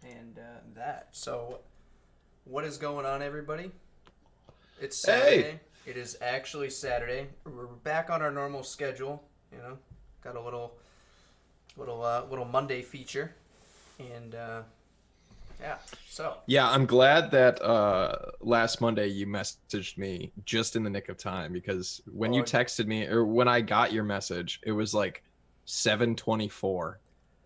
and that. So, what is going on, everybody? It's Saturday. Hey, It is actually Saturday. We're back on our normal schedule. You know, got a little Monday feature, and yeah. So, yeah, I'm glad that last Monday you messaged me just in the nick of time because when you oh, texted me or when I got your message, it was like 7:24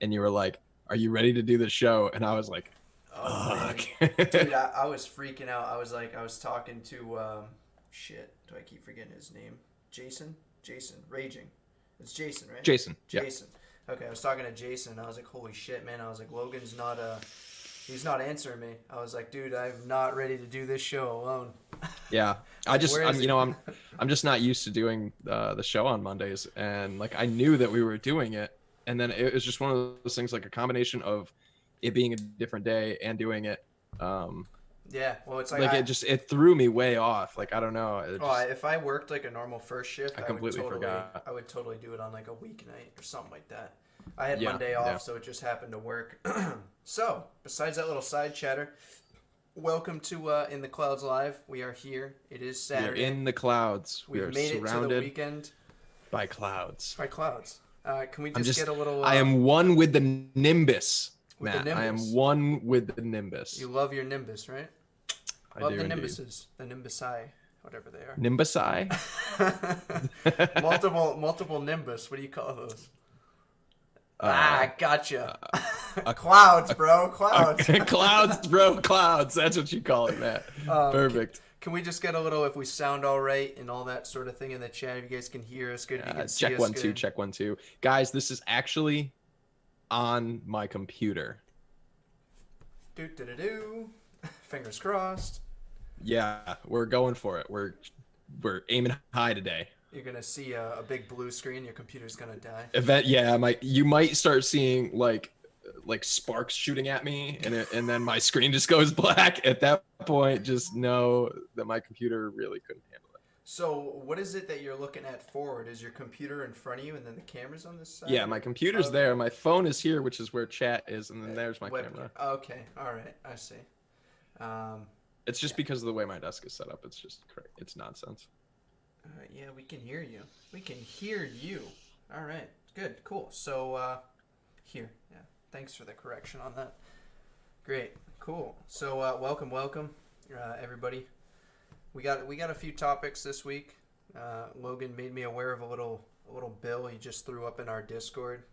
and you were like, "Are you ready to do the show?" And I was like, oh "Fuck." man, dude, I was freaking out. I was talking to shit. Do I keep forgetting his name? Jason, Raging. It's Jason, right? Jason, yeah. Jason. Okay, I was talking to Jason. I was like, holy shit, man. I was like, Logan's not he's not answering me. I was like, dude, I'm not ready to do this show alone. Yeah. I was like, where is he? I'm just not used to doing the show on Mondays and like I knew that we were doing it and then it was just one of those things like a combination of it being a different day and doing it Yeah, well, it's like like it threw me way off. Like I don't know. It just if I worked like a normal first shift, I completely forgot. I would totally do it on like a weeknight or something like that. I had Yeah, Monday yeah. off, so it just happened to work. So, besides that little side chatter, welcome to In the Clouds Live. We are here. It is We are Saturday. in the clouds. We We've are made it to the surrounded weekend by clouds. by clouds. Can we I'm just just get a little? I am one with the nimbus, with the Matt. I am nimbus. one with the nimbus. You love your nimbus, right? I Love do the indeed. nimbuses, the nimbusi, whatever they are. Nimbusi? multiple nimbus. What do you call those? uh, Gotcha. a, Clouds, bro. Clouds. clouds, bro, clouds. That's what you call it, Matt. Can, Perfect. can we just get a little, if we sound all right and all that sort of thing in the chat? If you guys can hear us good, if you can see Check us 1 2, good. check 1 2. Guys, this is actually on my computer. Do do do do. Fingers crossed. Yeah, we're going for it. We're aiming high today. You're gonna see a big blue screen. Your computer's gonna die. You might start seeing like sparks shooting at me and then my screen just goes black. At that point, just know that my computer really couldn't handle it. So, what is it that you're looking at forward? Is your computer in front of you, and then the camera's on this side? Yeah, my computer's Okay. there. My phone is here, which is where chat is, and then there's my Webcam. camera. Okay, all right, I see. It's just Yeah. because of the way my desk is set up. It's just it's nonsense. Yeah, we can hear you. We can hear you. All right, good, cool. So, here, yeah. Thanks for the correction on that. Great, cool. So, welcome, everybody. We got a few topics this week. Logan made me aware of a little bill he just threw up in our Discord.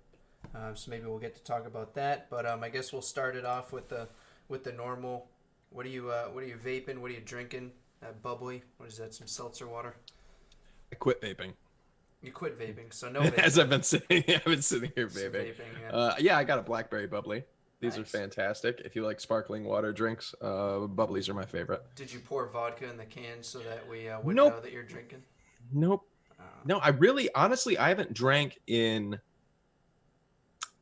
So maybe we'll get to talk about that. But I guess we'll start it off with the normal. What are you vaping? What are you drinking? That bubbly. What is that? Some seltzer water. I quit vaping. You quit vaping, so no vaping. As I've been sitting here Just vaping. yeah. Yeah, I got a blackberry bubbly. These are Nice. fantastic. If you like sparkling water drinks, bubblies are my favorite. Did you pour vodka in the can so that we wouldn't Nope. know that you're drinking? Nope. Uh, No, honestly, I haven't drank in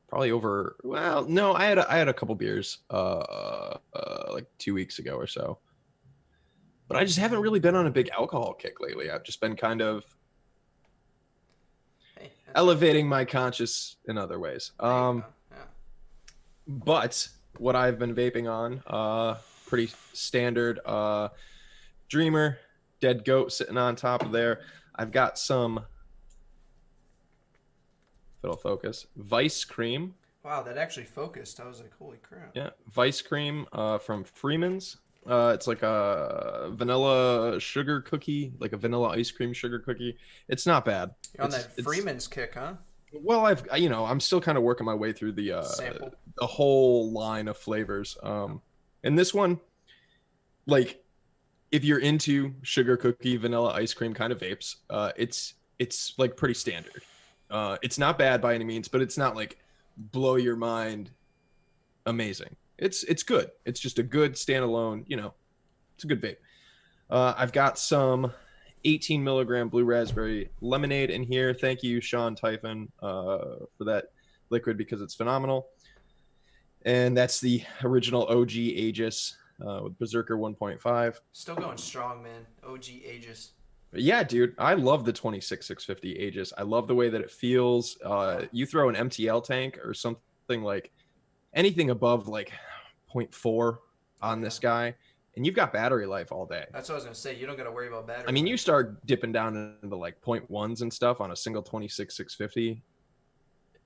probably over. Well, no, I had a couple beers, like 2 weeks ago or so. But I just haven't really been on a big alcohol kick lately. I've just been kind of hey, that's elevating my conscious in other ways. there you go. Yeah. But what I've been vaping on, pretty standard, Dreamer, Dead Goat sitting on top of there. I've got some, if it'll focus, Vice Cream. Wow, that actually focused. I was like, holy crap. Yeah, Vice Cream from Freeman's. It's like a vanilla sugar cookie, like a vanilla ice cream sugar cookie. It's not bad. You're on that Freeman's kick, huh? Well, I'm still kind of working my way through Sample. the whole line of flavors. And this one, like, if you're into sugar cookie, vanilla ice cream kind of vapes, it's like pretty standard. It's not bad by any means, but it's not like blow your mind amazing. It's good. It's just a good standalone, it's a good vape. I've got some 18 milligram blue raspberry lemonade in here. Thank you, Sean Typhon, for that liquid because it's phenomenal. And that's the original OG Aegis with Berserker 1.5. Still going strong, man. OG Aegis. Yeah, dude, I love the 26650 Aegis. I love the way that it feels. You throw an MTL tank or something like anything above like 0.4 on this guy, and you've got battery life all day. That's what I was gonna say. You don't gotta worry about battery. I mean, life. you start dipping down into like 0.1s and stuff on a single 26-650.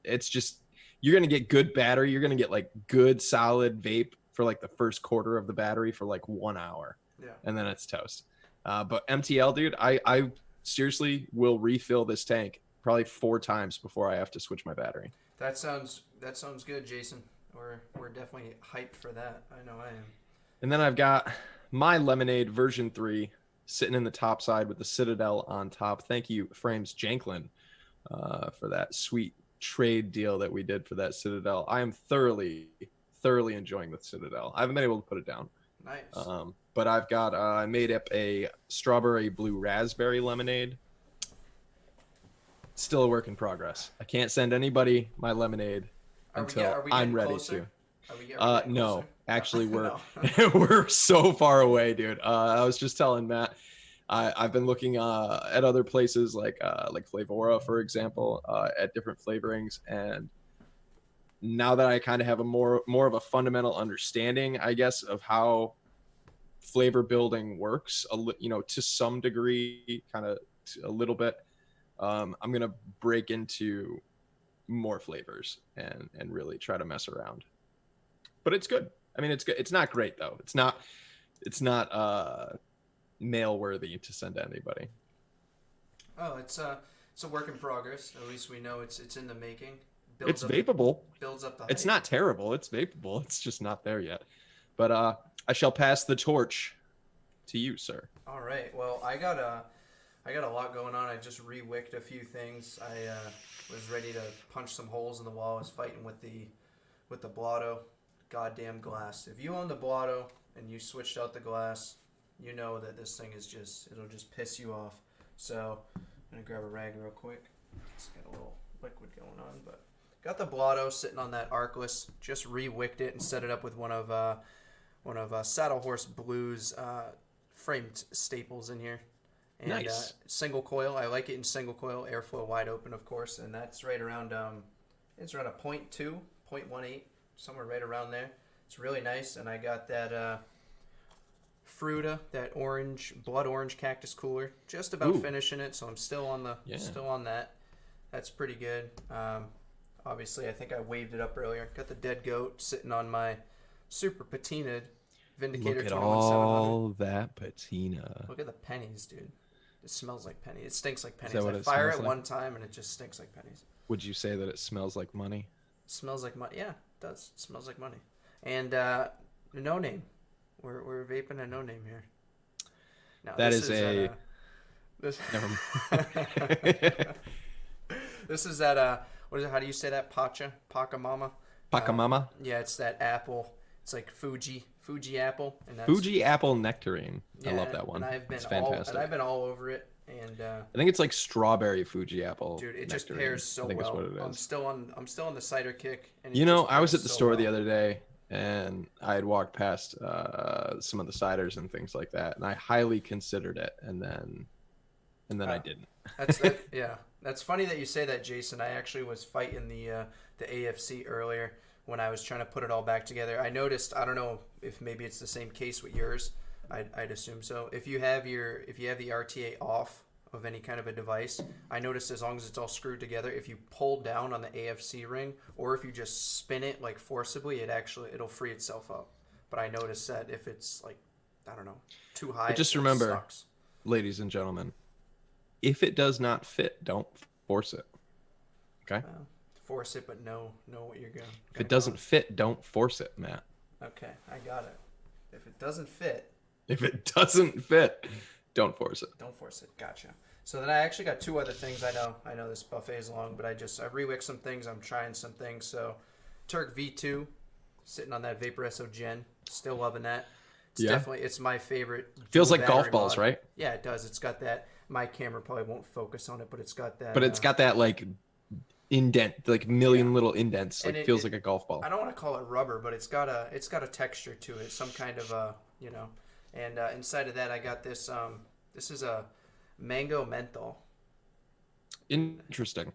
It's just, you're gonna get good battery. You're gonna get like good solid vape for like the first quarter of the battery for like 1 hour, and then it's toast. But MTL, dude, I seriously will refill this tank probably 4 times before I have to switch my battery. That sounds good, Jason. We're definitely hyped for that. I know I am. And then I've got my Lemonade version 3 sitting in the top side with the Citadel on top. Thank you, Frames Janklin, for that sweet trade deal that we did for that Citadel. I am thoroughly enjoying the Citadel. I haven't been able to put it down. Nice. But I've got, I made up a strawberry blue raspberry lemonade. Still a work in progress. I can't send anybody my lemonade until I'm ready to. No, actually we're we're so far away, dude. I was just telling Matt, I've been looking at other places like Flavora, for example, at different flavorings, and now that I kind of have a more of a fundamental understanding, I guess, of how flavor building works, to some degree, kind of a little bit, I'm gonna break into more flavors and really try to mess around. But it's good. I mean, it's good. It's not great though. It's not mail worthy to send to anybody. Oh, it's a work in progress. At least we know it's in the making. It's vapable. Builds up the hype. It's not terrible. It's vapable. It's just not there yet. But I shall pass the torch to you, sir. All right. Well, I got a lot going on. I just re-wicked a few things. I was ready to punch some holes in the wall. I was fighting with the Blotto. Goddamn glass. If you own the Blotto and you switched out the glass, you know that this thing is it'll just piss you off. So I'm gonna grab a rag real quick. It's got a little liquid going on, but got the Blotto sitting on that Arcless. Just re-wicked it and set it up with one of Saddle Horse Blue's framed staples in here. And, nice. Single coil. I like it in single coil, airflow wide open, of course, and that's right around it's around a 0.2, 0.18, somewhere right around there. It's really nice, and I got that Fruta, that blood orange cactus cooler, just about finishing it, so I'm still on that. That's pretty good. Obviously, I think I waved it up earlier. Got the Dead Goat sitting on my super patinaed Vindicator 21700. Look at all that patina. Look at the pennies, dude. It smells like pennies. It stinks like pennies. Is that what I it fire smells it like? one time and it just stinks like pennies. Would you say that it smells like money? It smells like money. Yeah, it does. It smells like money. And a no name. We're vaping a no name here. Now, that is a. Never mind. This is that. What is it? How do you say that? Pacamama. Pacamama. Yeah, it's that apple. It's like Fuji apple. And that's, Fuji apple nectarine. Yeah, I love that one. It's fantastic. I've been all over it. And I think it's like strawberry Fuji apple. Dude, it nectarine. just pairs so I think well. It's what it is. I'm still on the cider kick. And I was at the store the other day, and I had walked past some of the ciders and things like that, and I highly considered it, and then I didn't. Yeah. That's funny that you say that, Jason. I actually was fighting the AFC earlier when I was trying to put it all back together. I noticed, I don't know if maybe it's the same case with yours. I'd assume so. If you have the RTA off of any kind of a device, I noticed as long as it's all screwed together, if you pull down on the AFC ring or if you just spin it like forcibly, it'll free itself up. But I noticed that if it's like, I don't know, too high, but just remember, ladies and gentlemen, if it does not fit, don't force it. Okay? Force it, but know what you're going. If it doesn't fit, don't force it, Matt. Okay, I got it. If it doesn't fit, don't force it. Don't force it. Gotcha. So then I actually got 2 other things. I know this buffet is long, but I re-wicked some things. I'm trying some things. So Turk V2, sitting on that Vaporesso Gen. Still loving that. It's my favorite. Feels like golf balls, right? Yeah, it does. It's got that. My camera probably won't focus on it, but it's got that. But it's got that like indent, like million little indents. Like feels like a golf ball. I don't want to call it rubber, but it's got a texture to it, some kind of And inside of that, I got this. This is a mango menthol. Interesting.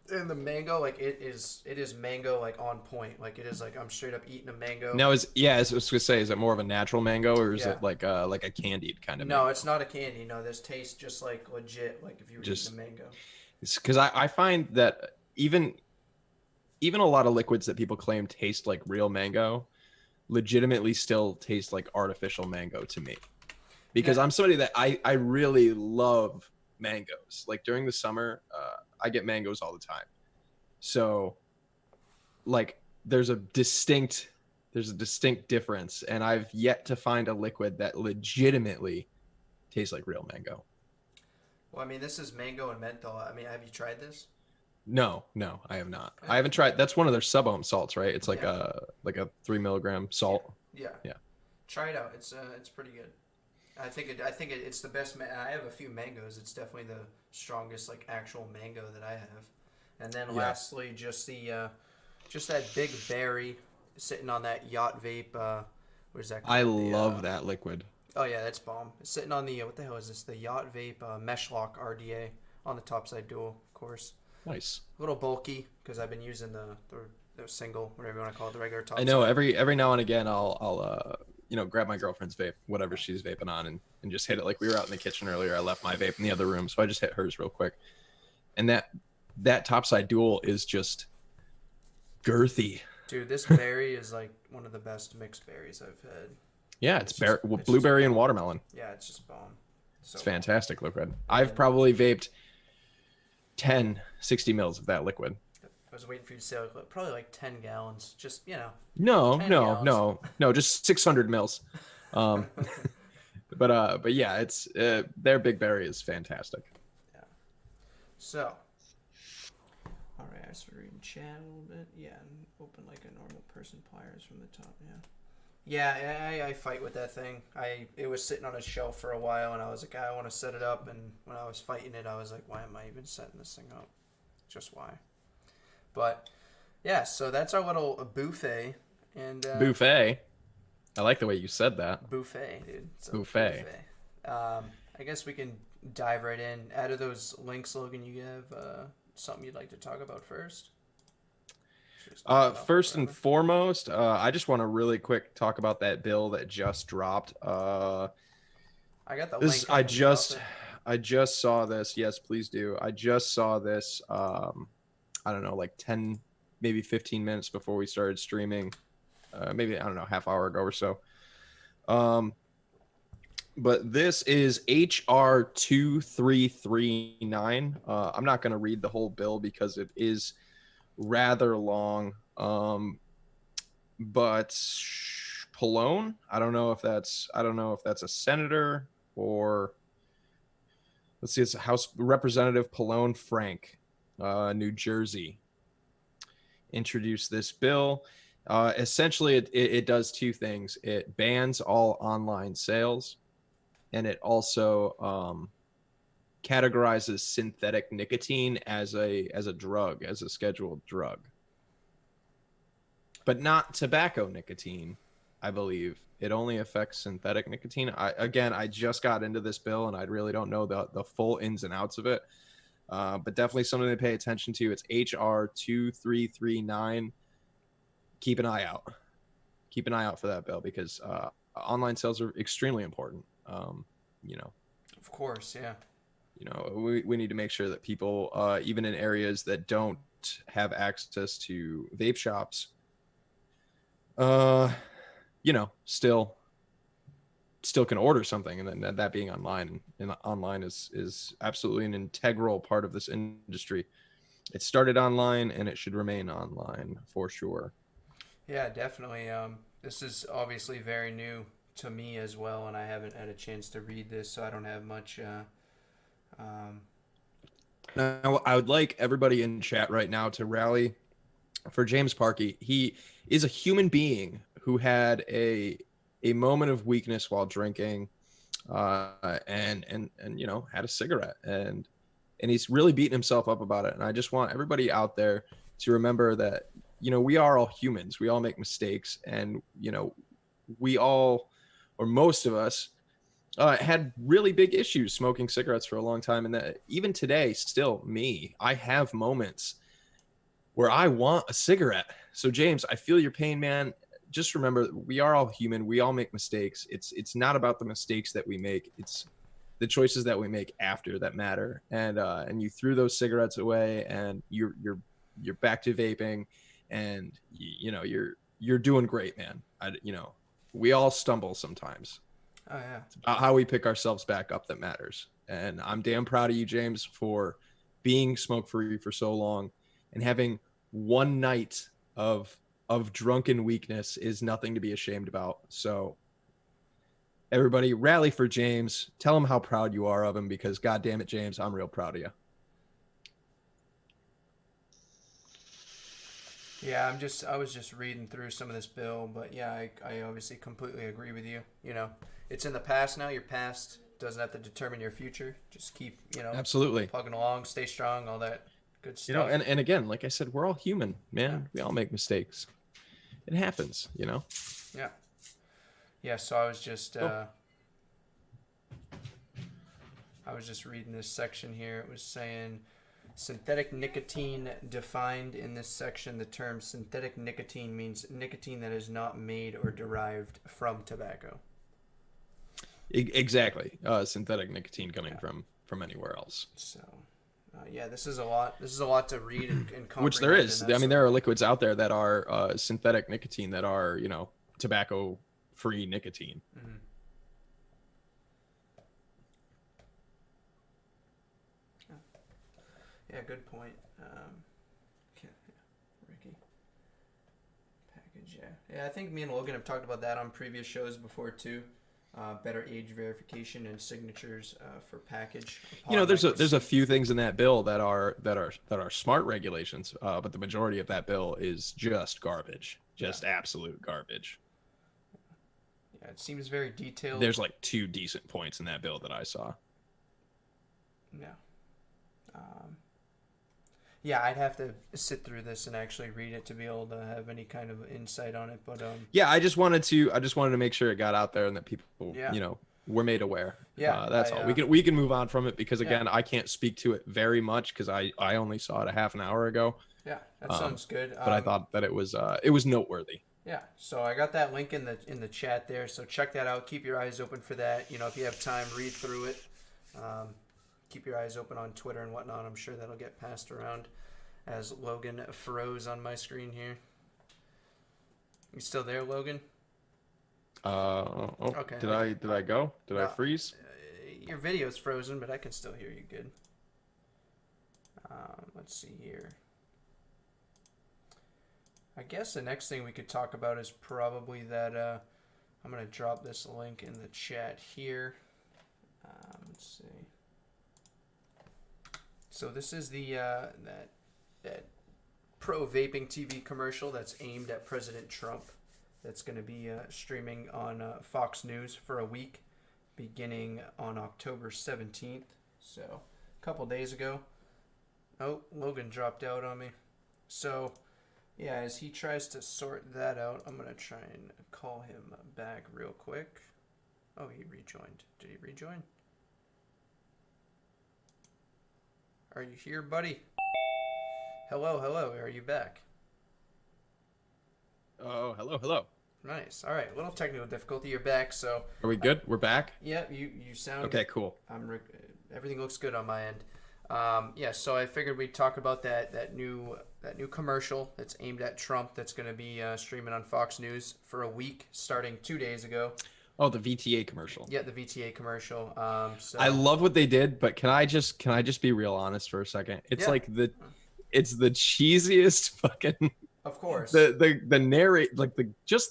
And the mango, like it is mango like on point. Like it is like I'm straight up eating a mango. Now as I was gonna say, is it more of a natural mango or is Yeah. it like a candied kind of No, it's mango? not a candy. No, this tastes just like legit, like if you were eating a Just mango. because I find that even a lot of liquids that people claim taste like real mango legitimately still taste like artificial mango to me. Because Now, I'm somebody that I really love mangoes. Like during the summer, I get mangoes all the time. So like there's a distinct difference, and I've yet to find a liquid that legitimately tastes like real mango. well, I mean, this is mango and menthol. I mean, have you tried this? No, no, I have not. I, I haven't tried. That's one of their sub-ohm salts, right? It's yeah, like a 3 milligram yeah, salt. yeah. Yeah. Try it out. It's pretty good. It's the best. I have a few mangoes. It's definitely the strongest like actual mango that I have. And then Yeah. lastly, just that big berry sitting on that yacht vape. What is that I called? love that liquid. Oh yeah, that's bomb. It's sitting on the what the hell is this? The yacht vape mesh lock RDA on the topside dual, of course. Nice. A little bulky because I've been using the single, whatever you want to call it, the regular I know topside. every now and again I'll grab my girlfriend's vape, whatever she's vaping on, and just hit it. Like we were out in the kitchen earlier. I left my vape in the other room, so I just hit hers real quick. And that topside dual is just girthy. Dude, this berry is like one of the best mixed berries I've had. Yeah, It's just blueberry and bomb. watermelon. Yeah, it's just bomb. So It's bomb. fantastic liquid. I've And probably vaped 10, 60 mils of that liquid. I was waiting for you to say like, probably like 10 gallons. Just, No, 10 no, gallons. no, no, just 600 mils. Um, but yeah, it's their big berry is fantastic. Yeah. So, all right, I started reading chat a little bit. Yeah, and open like a normal person pliers from the top. Yeah. Yeah, I fight with that thing. It was sitting on a shelf for a while, and I was like, I want to set it up. And when I was fighting it, I was like, why am I even setting this thing up? Just why? But yeah, so that's our little buffet and Buffet. I like the way you said that. buffet, dude. It's a Buffet. buffet. I guess we can dive right in. Out of those links, Logan, you have something you'd like to talk about first? First and foremost, I just want to really quick talk about that bill that just dropped. I got the This link. I can drop it. I just saw this. Yes, please do. I just saw this. I don't know, like 10, maybe 15 minutes before we started streaming. Maybe I don't know, half hour ago or so. But this is HR 2339. I'm not going to read the whole bill because it is rather long. But Pallone, I don't know if that's a senator or let's see, it's House Representative Pallone Frank, New Jersey, introduced this bill. Essentially, it does two things. It bans all online sales, and it also categorizes synthetic nicotine as a drug, as a scheduled drug, but not tobacco nicotine. I believe it only affects synthetic nicotine. I just got into this bill, and I really don't know the full ins and outs of it. But definitely something to pay attention to. It's HR 2339. Keep an eye out. Keep an eye out for that bill because online sales are extremely important. You know, Of course, yeah. we need to make sure that people, even in areas that don't have access to vape shops, still can order something, and then that being online, and online is absolutely an integral part of this industry. It started online, and it should remain online for sure. Yeah, definitely. This is obviously very new to me as well, and I haven't had a chance to read this, so I don't have much. Um, Now, I would like everybody in chat right now to rally for James Parkey. He is a human being who had a moment of weakness while drinking, and had a cigarette, and he's really beating himself up about it. And I just want everybody out there to remember that we are all humans. We all make mistakes, and we all, or most of us, had really big issues smoking cigarettes for a long time, and that even today, still me, I have moments where I want a cigarette. So James, I feel your pain, man. Just remember, we are all human. We all make mistakes. It's not about the mistakes that we make. It's the choices that we make after that matter. And you threw those cigarettes away, and you're back to vaping, and you're doing great, man. We all stumble sometimes. Oh yeah. It's about how we pick ourselves back up that matters. And I'm damn proud of you, James, for being smoke free for so long, and having one night of drunken weakness is nothing to be ashamed about. So everybody rally for James. Tell him how proud you are of him, because God damn it, James, I'm real proud of you. Yeah, I was just reading through some of this bill, but yeah, I obviously completely agree with you. It's in the past now. Your past doesn't have to determine your future. Just keep, Absolutely. plugging along, stay strong, all that good stuff. And again, like I said, we're all human, man. Yeah. We all make mistakes. It happens, Yeah. Yeah, so I was just reading this section here. It was saying synthetic nicotine defined in this section. The term synthetic nicotine means nicotine that is not made or derived from tobacco. Exactly. Synthetic nicotine coming from anywhere else. So, yeah, this is a lot. This is a lot to read and comprehend. Which there is. I mean, there are liquids out there that are synthetic nicotine that are, tobacco-free nicotine. Mm-hmm. Yeah, good point. Ricky. Package, yeah. Yeah, I think me and Logan have talked about that on previous shows before, too. Better age verification and signatures for package. There's a few things in that bill that are smart regulations, but the majority of that bill is just garbage, absolute garbage. Yeah, it seems very detailed. There's like 2 decent points in that bill that I saw. Yeah. Yeah, I'd have to sit through this and actually read it to be able to have any kind of insight on it. But yeah, I just wanted to make sure it got out there and that people, were made aware. Yeah, that's all. We can move on from it, because again, I can't speak to it very much because I only saw it a half an hour ago. Yeah, that sounds good. But I thought that it was noteworthy. Yeah, so I got that link in the chat there. So check that out. Keep your eyes open for that. If you have time, read through it. Keep your eyes open on Twitter and whatnot. I'm sure that'll get passed around. As Logan froze on my screen here. You still there, Logan? Okay. Did I go? Did I freeze? Your video's frozen, but I can still hear you good. Let's see here. I guess the next thing we could talk about is probably that. I'm gonna drop this link in the chat here. Let's see. So this is the that Pro-Vaping TV commercial that's aimed at President Trump. That's going to be streaming on Fox News for a week, beginning on October 17th. So, a couple days ago. Oh, Logan dropped out on me. So, yeah, as he tries to sort that out, I'm going to try and call him back real quick. Oh, he rejoined. Did he rejoin? Are you here, buddy? Hello. Are you back? Oh, hello. Nice. All right. A little technical difficulty. You're back. So. Are we good? We're back. Yeah. You sound. Okay. Cool. Everything looks good on my end. Yeah. So I figured we'd talk about that new commercial that's aimed at Trump. That's going to be streaming on Fox News for a week, starting 2 days ago. Oh, the VTA commercial. Yeah, the VTA commercial. So I love what they did, but can I just be real honest for a second? It's like it's the cheesiest fucking. Of course. The the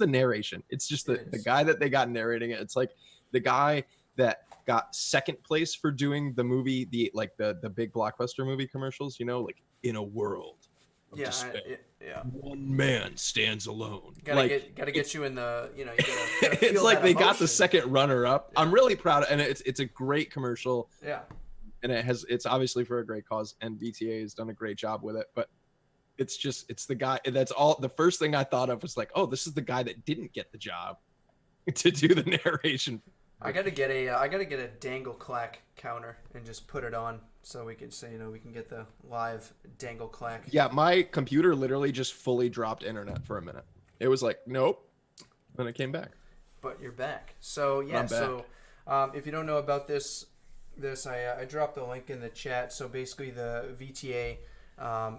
narration. It's just the guy that they got narrating it. It's like the guy that got second place for doing the movie, the big blockbuster movie commercials. Like in a world of despair. One man stands alone. Gotta get you in the, you gotta feel it's like they emotion. Got the second runner up. Yeah. I'm really proud of, and it's a great commercial. Yeah. And it's obviously for a great cause, and VTA has done a great job with it. But it's the guy. That's all. The first thing I thought of was like, oh, this is the guy that didn't get the job to do the narration I gotta get a dangle clack counter and just put it on so we can say we can get the live dangle clack. Yeah, my computer literally just fully dropped internet for a minute. It was like, nope. Then it came back. But you're back. So But yeah. I'm back. If you don't know about this I dropped the link in the chat. So basically, the VTA,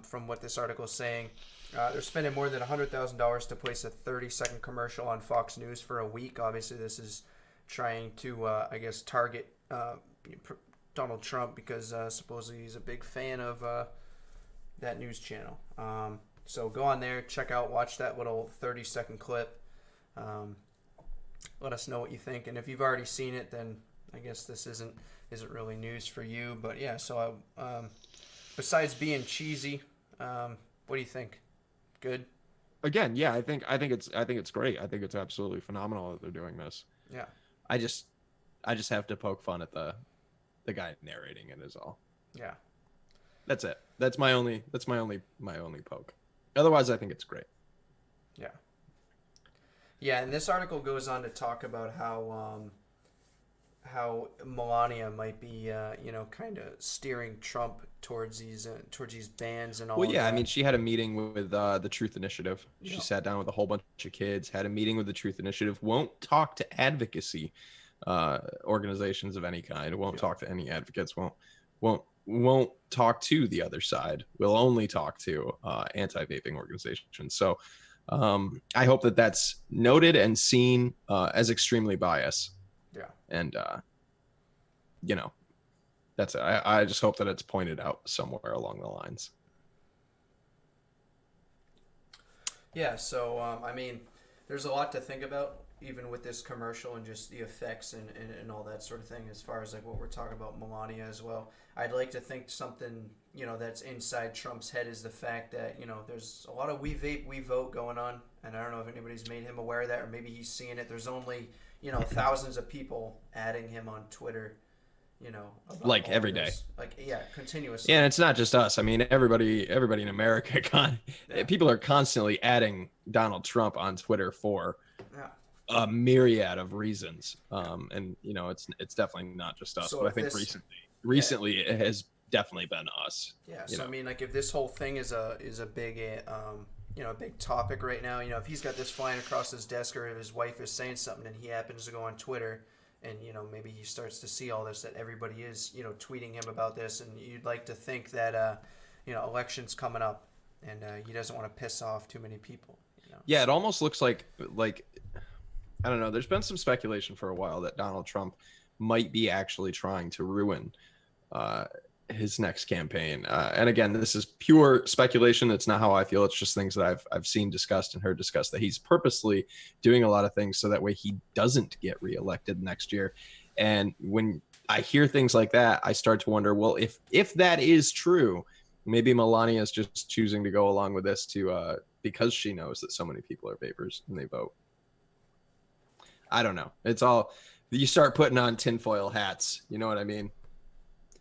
from what this article is saying, they're spending more than $100,000 to place a 30-second commercial on Fox News for a week. Obviously, this is trying to, I guess, target Donald Trump because supposedly he's a big fan of that news channel. So go on there, check out, watch that little 30-second clip. Let us know what you think, and if you've already seen it, then I guess this isn't really news for you. But yeah, so besides being cheesy, what do you think? Good. Again, yeah, I think it's great. I think it's absolutely phenomenal that they're doing this. Yeah. I just have to poke fun at the guy narrating it is all. Yeah. That's it. That's my only poke. Otherwise, I think it's great. Yeah. Yeah, and this article goes on to talk about how Melania might be kind of steering Trump towards these bans and all. Well, of yeah, that. I mean, she had a meeting with the Truth Initiative. She Yeah. sat down with a whole bunch of kids, had a meeting with the Truth Initiative. Won't talk to advocacy organizations of any kind. Won't talk to any advocates. Won't talk to the other side. Will only talk to anti-vaping organizations. So I hope that that's noted and seen as extremely biased. Yeah. And that's it. I just hope that it's pointed out somewhere along the lines. Yeah, so I mean, there's a lot to think about, even with this commercial and just the effects and all that sort of thing, as far as like what we're talking about Melania as well. I'd like to think something, that's inside Trump's head is the fact that, there's a lot of we vape, we vote going on, and I don't know if anybody's made him aware of that, or maybe he's seeing it. There's only, thousands of people adding him on Twitter, about Like all every this. day. Like, yeah, continuously. Yeah, and it's not just us. I mean, everybody in America, Yeah. people are constantly adding Donald Trump on Twitter for Yeah. a myriad of reasons. And it's definitely not just us. So but I if think this- recently it has definitely been us. Yeah, so I mean, like, if this whole thing is a big, a big topic right now, if he's got this flying across his desk, or if his wife is saying something and he happens to go on Twitter, and maybe he starts to see all this, that everybody is tweeting him about this, and you'd like to think that elections coming up, and he doesn't want to piss off too many people. Yeah, it almost looks like I don't know. There's been some speculation for a while that Donald Trump might be actually trying to ruin his next campaign. And again, this is pure speculation. It's not how I feel. It's just things that I've seen discussed and heard discussed, that he's purposely doing a lot of things so that way he doesn't get reelected next year. And when I hear things like that, I start to wonder, well, if that is true, maybe Melania is just choosing to go along with this because she knows that so many people are vapors and they vote. I don't know. It's all, you start putting on tinfoil hats. You know what I mean?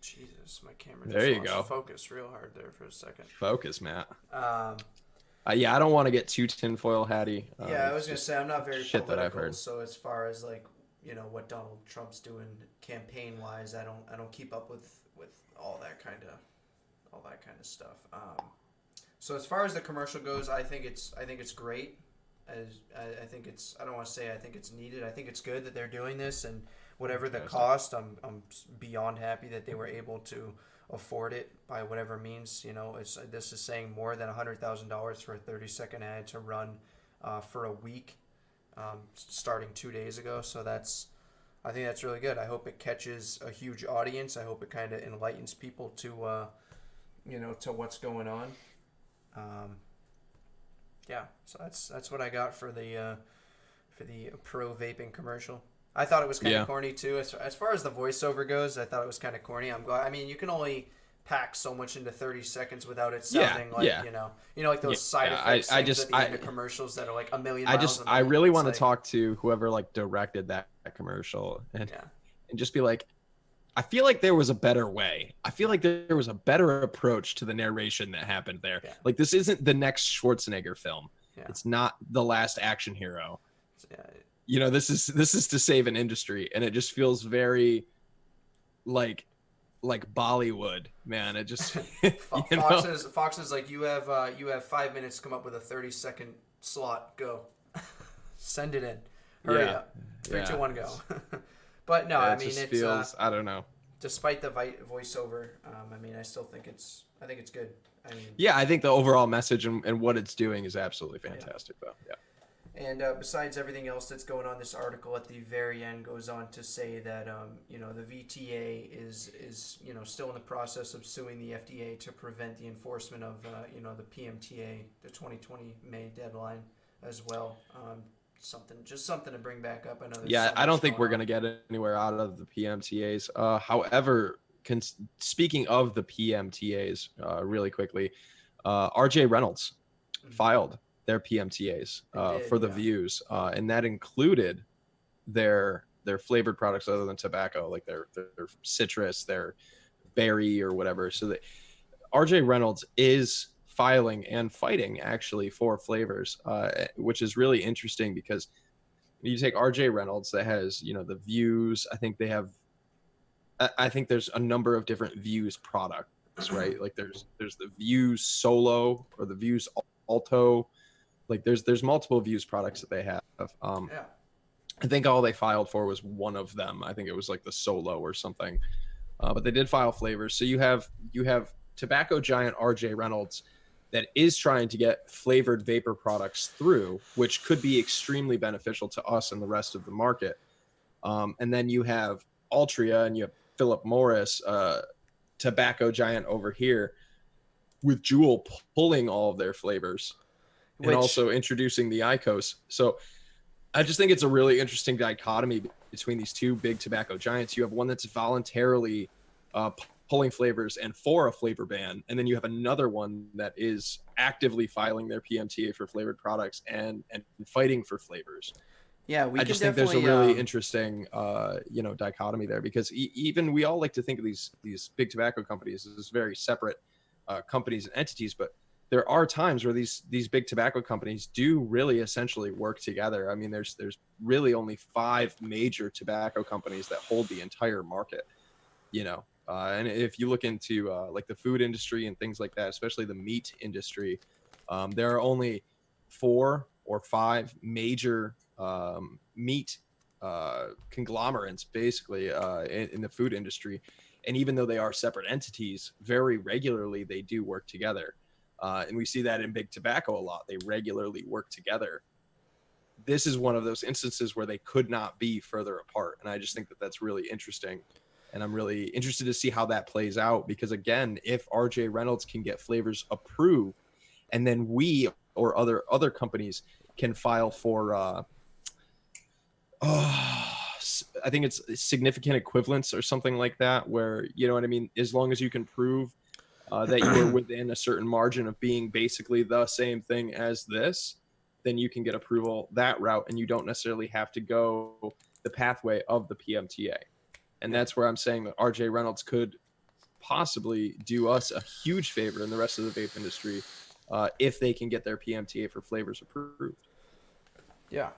Jesus, my camera There you lost go. focus real hard there for a second. Focus, Matt. Yeah, I don't want to get too tinfoil hatty. I was gonna say I'm not very shit that I've political, heard. so as far as like what Donald Trump's doing campaign wise, I don't keep up with all that kind of stuff. So as far as the commercial goes, I think it's great. I think it's, I don't want to say I think it's needed. I think it's good that they're doing this, and whatever the cost, I'm beyond happy that they were able to afford it by whatever means. This is saying more than $100,000 for a 30-second ad to run for a week, starting 2 days ago. So I think that's really good. I hope it catches a huge audience. I hope it kind of enlightens people to to what's going on. Yeah, so that's what I got for the Pro-Vaping commercial. I thought it was kind of corny too. As far as the voiceover goes, I thought it was kind of corny. I'm glad. I mean, you can only pack so much into 30 seconds without it sounding like like those side effects at the end of commercials that are like a million miles. I really want to talk to whoever like directed that commercial and just be like, I feel like there was a better way. I feel like there was a better approach to the narration that happened there. Yeah. Like, this isn't the next Schwarzenegger film. Yeah. It's not The Last Action Hero. Yeah. you know, this is to save an industry, and it just feels very like Bollywood, man. It just you know. Fox is like, you have 5 minutes to come up with a 30-second slot. Go, send it in. Hurry Yeah, up. Three, two, yeah. one, go. But no, I It mean just it's feels, I don't know. despite the voiceover, I mean I still think it's good. I mean, Yeah, I think the overall message and what it's doing is absolutely yeah. fantastic, though. Yeah. And besides everything else that's going on, this article at the very end goes on to say that the VTA is still in the process of suing the FDA to prevent the enforcement of the PMTA, the 2020 May deadline, as well. Something to bring back up. I know there's Yeah, so I much don't think going we're on. going to get anywhere out of the PMTAs. However, speaking of the PMTAs, really quickly, RJ Reynolds filed their PMTAs They did, for the yeah. views, and that included their flavored products other than tobacco, like their citrus, their berry, or whatever. So that RJ Reynolds is filing and fighting actually for flavors, which is really interesting because you take RJ Reynolds that has, the views. I think they have. I think there's a number of different views products, right? Like there's the views solo or the views alto. Like there's multiple views products that they have. Yeah. I think all they filed for was one of them. I think it was like the solo or something. But they did file flavors. So you have tobacco giant RJ Reynolds that is trying to get flavored vapor products through, which could be extremely beneficial to us and the rest of the market. And then you have Altria and you have Philip Morris, tobacco giant over here, with Juul pulling all of their flavors and Which also introducing the IQOS. So I just think it's a really interesting dichotomy between these two big tobacco giants. You have one that's voluntarily pulling flavors and for a flavor ban, and then you have another one that is actively filing their PMTA for flavored products and fighting for flavors. yeah, we I can just think there's a definitely really interesting, dichotomy there, because even we all like to think of these big tobacco companies as very separate companies and entities, but there are times where these big tobacco companies do really essentially work together. I mean, there's really only 5 major tobacco companies that hold the entire market, and if you look into like the food industry and things like that, especially the meat industry, there are only 4 or 5 major meat conglomerates basically in the food industry. And even though they are separate entities, very regularly they do work together. And we see that in big tobacco a lot. They regularly work together. This is one of those instances where they could not be further apart. And I just think that that's really interesting. And I'm really interested to see how that plays out, because again, if RJ Reynolds can get flavors approved, and then we or other companies can file for I think it's significant equivalence or something like that, where, you know what I mean, as long as you can prove that you are within a certain margin of being basically the same thing as this, then you can get approval that route, and you don't necessarily have to go the pathway of the PMTA. And Yeah. that's where I'm saying that RJ Reynolds could possibly do us a huge favor in the rest of the vape industry if they can get their PMTA for flavors approved. Yeah.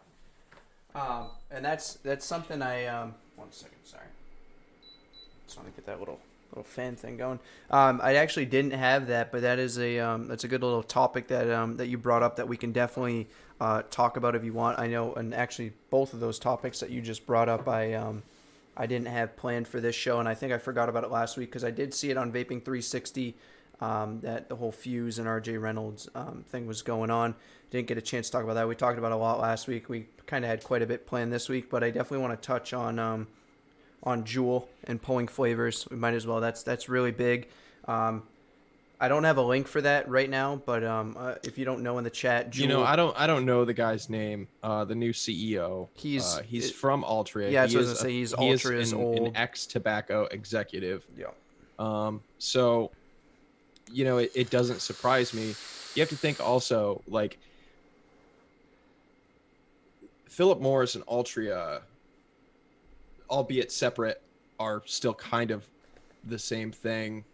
And that's something I 1 second, sorry. Just want to get that little fan thing going. I actually didn't have that, but that is that's a good little topic that you brought up that we can definitely talk about if you want. I know, and actually both of those topics that you just brought up, I didn't have planned for this show, and I think I forgot about it last week because I did see it on Vaping 360 that the whole Fuse and RJ Reynolds thing was going on. Didn't get a chance to talk about that. We talked about it a lot last week. We kind of had quite a bit planned this week, but I definitely want to touch on Juul and pulling flavors. We might as well. That's really big. I don't have a link for that right now, but if you don't know in the chat, Juul. I don't know the guy's name. The new CEO. He's from Altria. Yeah, that's what I was gonna say. He's Altria's an old ex-tobacco executive. Yeah. So, it doesn't surprise me. You have to think also, like, Philip Morris and Altria, albeit separate, are still kind of the same thing.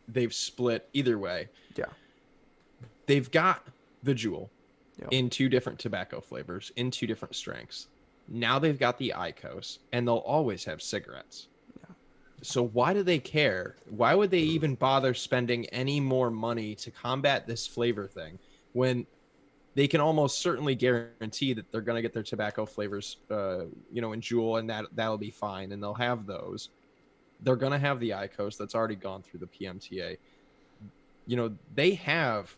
They've split either way. Yeah. They've got the Juul Yep. in 2 different tobacco flavors, in 2 different strengths. Now they've got the IQOS, and they'll always have cigarettes. So why do they care? Why would they even bother spending any more money to combat this flavor thing when they can almost certainly guarantee that they're going to get their tobacco flavors, in Juul, and that'll be fine, and they'll have those. They're going to have the IQOS that's already gone through the PMTA. They have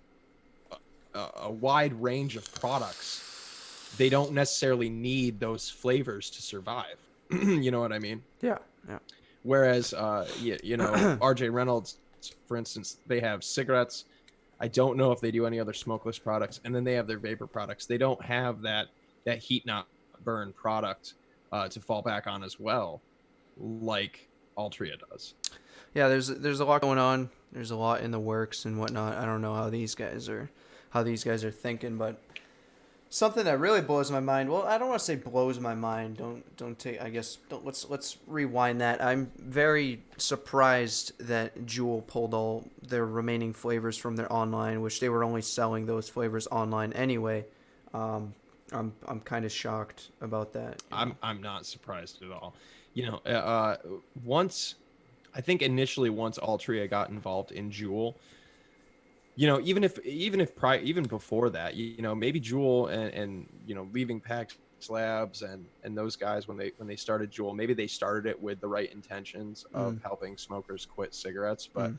a wide range of products. They don't necessarily need those flavors to survive. You know what I mean? Yeah. Yeah. Whereas, RJ Reynolds, for instance, they have cigarettes. I don't know if they do any other smokeless products, and then they have their vapor products. They don't have that heat not burn product to fall back on as well, like Altria does. Yeah, there's a lot going on. There's a lot in the works and whatnot. I don't know how these guys are thinking, but something that really blows my mind. Well, I don't want to say blows my mind. Don't take. I guess don't. Let's rewind that. I'm very surprised that Juul pulled all their remaining flavors from their online, which they were only selling those flavors online anyway. I'm kind of shocked about that. I'm not surprised at all. Once Altria got involved in Juul, even before that, maybe Juul and leaving Pax Labs and those guys when they started Juul, maybe they started it with the right intentions of helping smokers quit cigarettes, but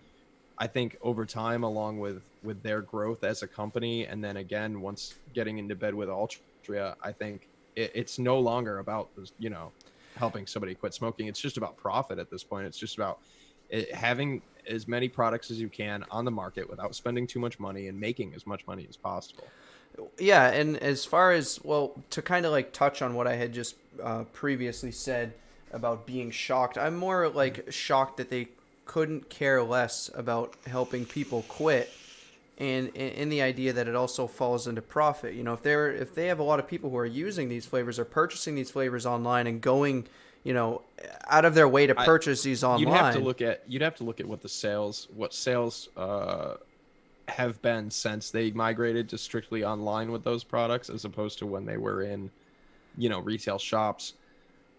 I think over time, along with their growth as a company, and then again once getting into bed with Altria, I think it's no longer about helping somebody quit smoking. It's just about profit at this point. It's just about having as many products as you can on the market without spending too much money and making as much money as possible. Yeah, and as far as, well, to kind of like touch on what I had just previously said about being shocked, I'm more like shocked that they couldn't care less about helping people quit, and in the idea that it also falls into profit. If they have a lot of people who are using these flavors or purchasing these flavors online and going out of their way to purchase these online. You'd have to look at what sales have been since they migrated to strictly online with those products, as opposed to when they were in retail shops.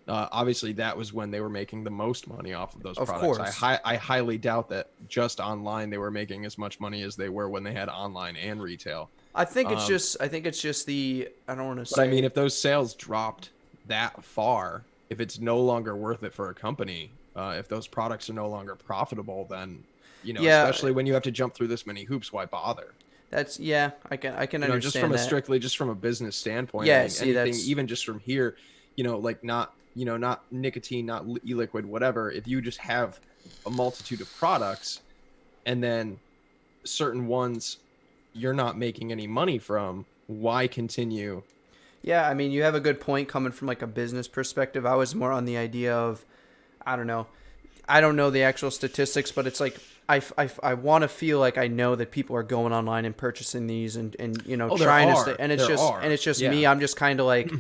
Obviously that was when they were making the most money off of those products. Course. I highly doubt that just online they were making as much money as they were when they had online and retail. I think it's just the, I don't want to say. But I mean, if those sales dropped that far, if it's no longer worth it for a company, if those products are no longer profitable, then especially when you have to jump through this many hoops, why bother? That's I can understand just from that. Just from a business standpoint. Yeah, anything, even just from here, not nicotine, not e-liquid, whatever. If you just have a multitude of products, and then certain ones you're not making any money from, why continue? Yeah, I mean, you have a good point coming from like a business perspective. I was more on the idea of, I don't know the actual statistics, but it's like I want to feel like I know that people are going online and purchasing these and trying to stay, and it's just me. I'm just kind of like,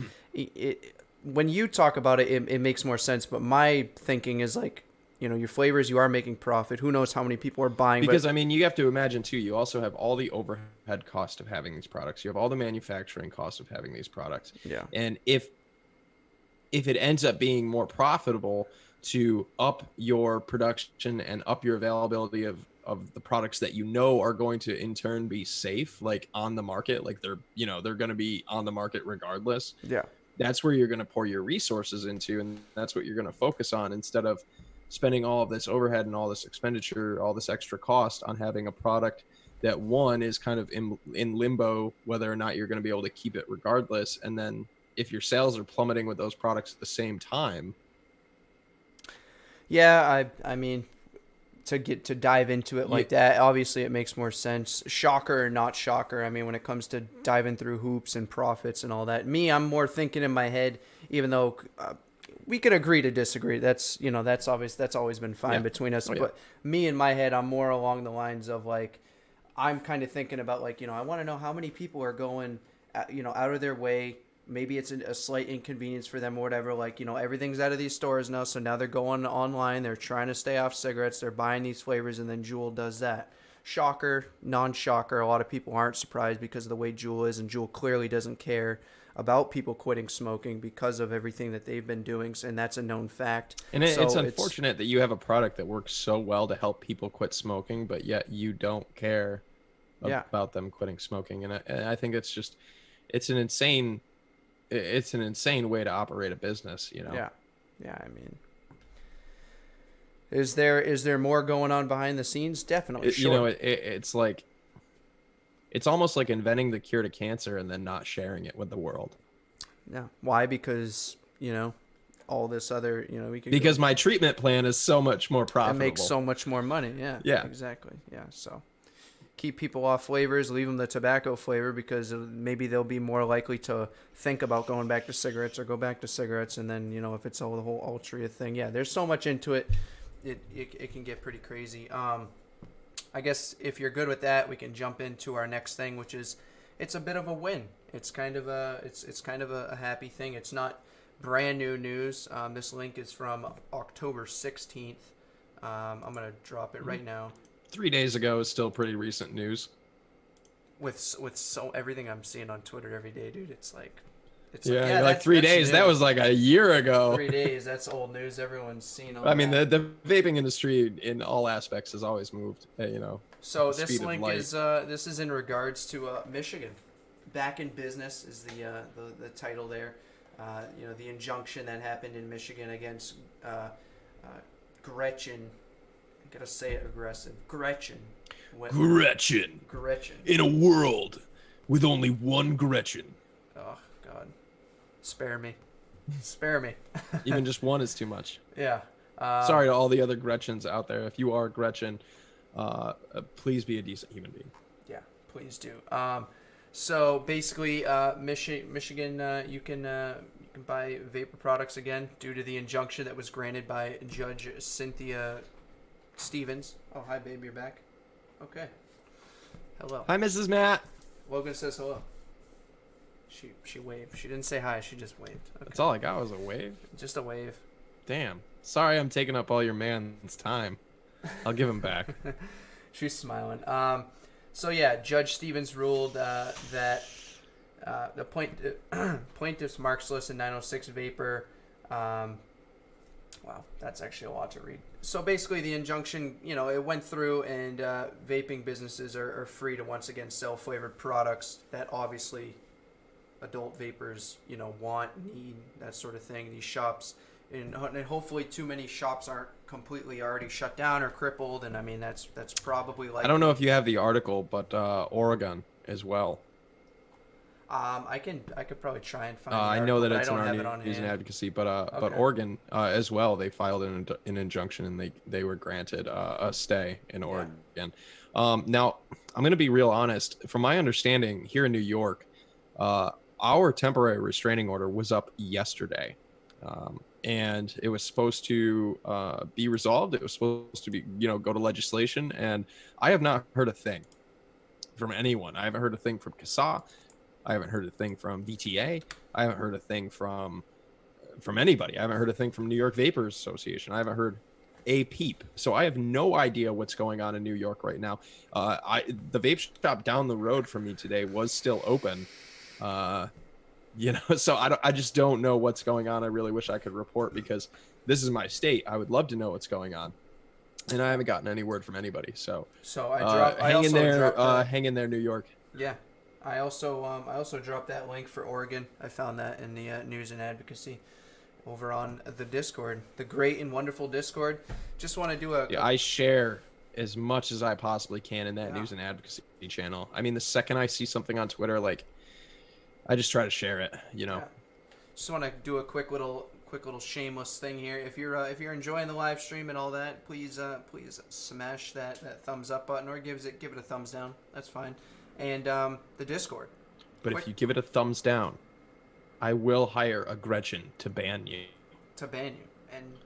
when you talk about it, it makes more sense. But my thinking is like, your flavors, you are making profit. Who knows how many people are buying? Because I mean, you have to imagine too. You also have all the overhead cost of having these products. You have all the manufacturing cost of having these products. Yeah. And if it ends up being more profitable to up your production and up your availability of the products that are going to in turn be safe, like on the market, like they're going to be on the market regardless. Yeah. That's where you're going to pour your resources into, and that's what you're going to focus on, instead of spending all of this overhead and all this expenditure, all this extra cost on having a product that, one, is kind of in limbo, whether or not you're going to be able to keep it regardless. And then if your sales are plummeting with those products at the same time. Yeah, I mean, to dive into it like that, obviously it makes more sense. Shocker or not shocker, I mean, when it comes to diving through hoops and profits and all that, I'm more thinking in my head, even though we could agree to disagree. That's that's always been fine between us. But me in my head, I'm more along the lines of like, I'm kind of thinking about like, I want to know how many people are going, out of their way. Maybe it's a slight inconvenience for them or whatever. Like, everything's out of these stores now. So now they're going online. They're trying to stay off cigarettes. They're buying these flavors. And then Juul does that. shocker, non-shocker. A lot of people aren't surprised because of the way Juul is, and Juul clearly doesn't care about people quitting smoking because of everything that they've been doing, and that's a known fact. And So it's unfortunate that you have a product that works so well to help people quit smoking, but yet you don't care Yeah. about them quitting smoking. And I think it's an insane way to operate a business, you know. Yeah. Yeah, I mean, is there more going on behind the scenes? Definitely, sure. You know, it's like it's almost like inventing the cure to cancer and then not sharing it with the world. Yeah. Why? Because, all this other, we could Because go, my treatment plan is so much more it profitable. makes so much more money. Yeah. Yeah. Exactly. Yeah. So keep people off flavors, leave them the tobacco flavor, because maybe they'll be more likely to think about going back to cigarettes or go back to cigarettes. And then, if it's all the whole Altria thing, yeah, there's so much into it. It can get pretty crazy. I guess if you're good with that, we can jump into our next thing, which is, it's a bit of a win. It's kind of a happy thing. It's not brand new news. This link is from October 16th. I'm gonna drop it right now. 3 days ago is still pretty recent news. With so everything I'm seeing on Twitter every day, dude, it's like yeah, like 3 days. New. That was like a year ago. 3 days. That's old news. Everyone's seen. I mean, the vaping industry in all aspects has always moved. So this link is this is in regards to Michigan, back in business is the title there. The injunction that happened in Michigan against Gretchen. I gotta say it aggressive. Gretchen. Gretchen. In a world with only one Gretchen. Oh God. Spare me. Spare me. Even just one is too much. Yeah. Sorry to all the other Gretchens out there. If you are Gretchen, please be a decent human being. Yeah, please do. So basically, Michigan, you can buy vapor products again due to the injunction that was granted by Judge Cynthia Stevens. Oh, hi, babe, you're back. Okay. Hello. Hi, Mrs. Matt. Logan says hello. She waved. She didn't say hi. She just waved. Okay. That's all I got was a wave. Just a wave. Damn. Sorry, I'm taking up all your man's time. I'll give him back. She's smiling. So yeah, Judge Stevens ruled that the plaintiff's marks list in 906 vapor. Wow, that's actually a lot to read. So basically, the injunction, it went through, and vaping businesses are free to once again sell flavored products that obviously adult vapors, want, need, that sort of thing. These shops, and hopefully too many shops aren't completely already shut down or crippled. And I mean, that's probably like. I don't know if you have the article, but Oregon as well. I could probably try and find. I know that it's in our news and advocacy, but Okay. Oregon as well. They filed an injunction, and they were granted a stay in Oregon. Yeah. Now I'm going to be real honest. From my understanding, here in New York, our temporary restraining order was up yesterday, and it was supposed to be resolved. It was supposed to be go to legislation, and I have not heard a thing from anyone. I haven't heard a thing from CASA. I haven't heard a thing from VTA. I haven't heard a thing from anybody. I haven't heard a thing from New York Vapors Association. I haven't heard a peep. So I have no idea what's going on in New York right now. The vape shop down the road from me today was still open. So I just don't know what's going on. I really wish I could report, because this is my state. I would love to know what's going on. And I haven't gotten any word from anybody. So hang in there, New York. Yeah. I also dropped that link for Oregon. I found that in the news and advocacy over on the Discord, the great and wonderful Discord. Just want to do I share as much as I possibly can in that news and advocacy channel. I mean, the second I see something on Twitter, like, I just try to share it. Yeah. Just want to do a quick little shameless thing here. If you're enjoying the live stream and all that, please smash that thumbs up button, or give it a thumbs down. That's fine. And the Discord. But if you give it a thumbs down, I will hire a Gretchen to ban you. And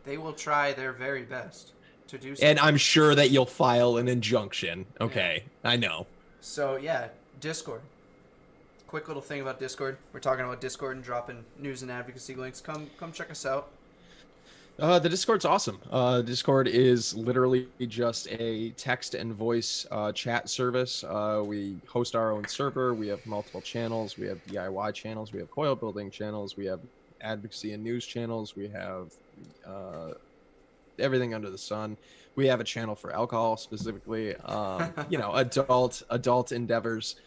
they will try their very best to do so. And I'm sure that you'll file an injunction. Okay, yeah. I know. So yeah, Discord. Quick little thing about Discord. We're talking about Discord and dropping news and advocacy links. Come check us out. The Discord's awesome. Discord is literally just a text and voice chat service. We host our own server. We have multiple channels. We have DIY channels. We have coil building channels. We have advocacy and news channels. We have everything under the sun. We have a channel for alcohol specifically. Adult endeavors.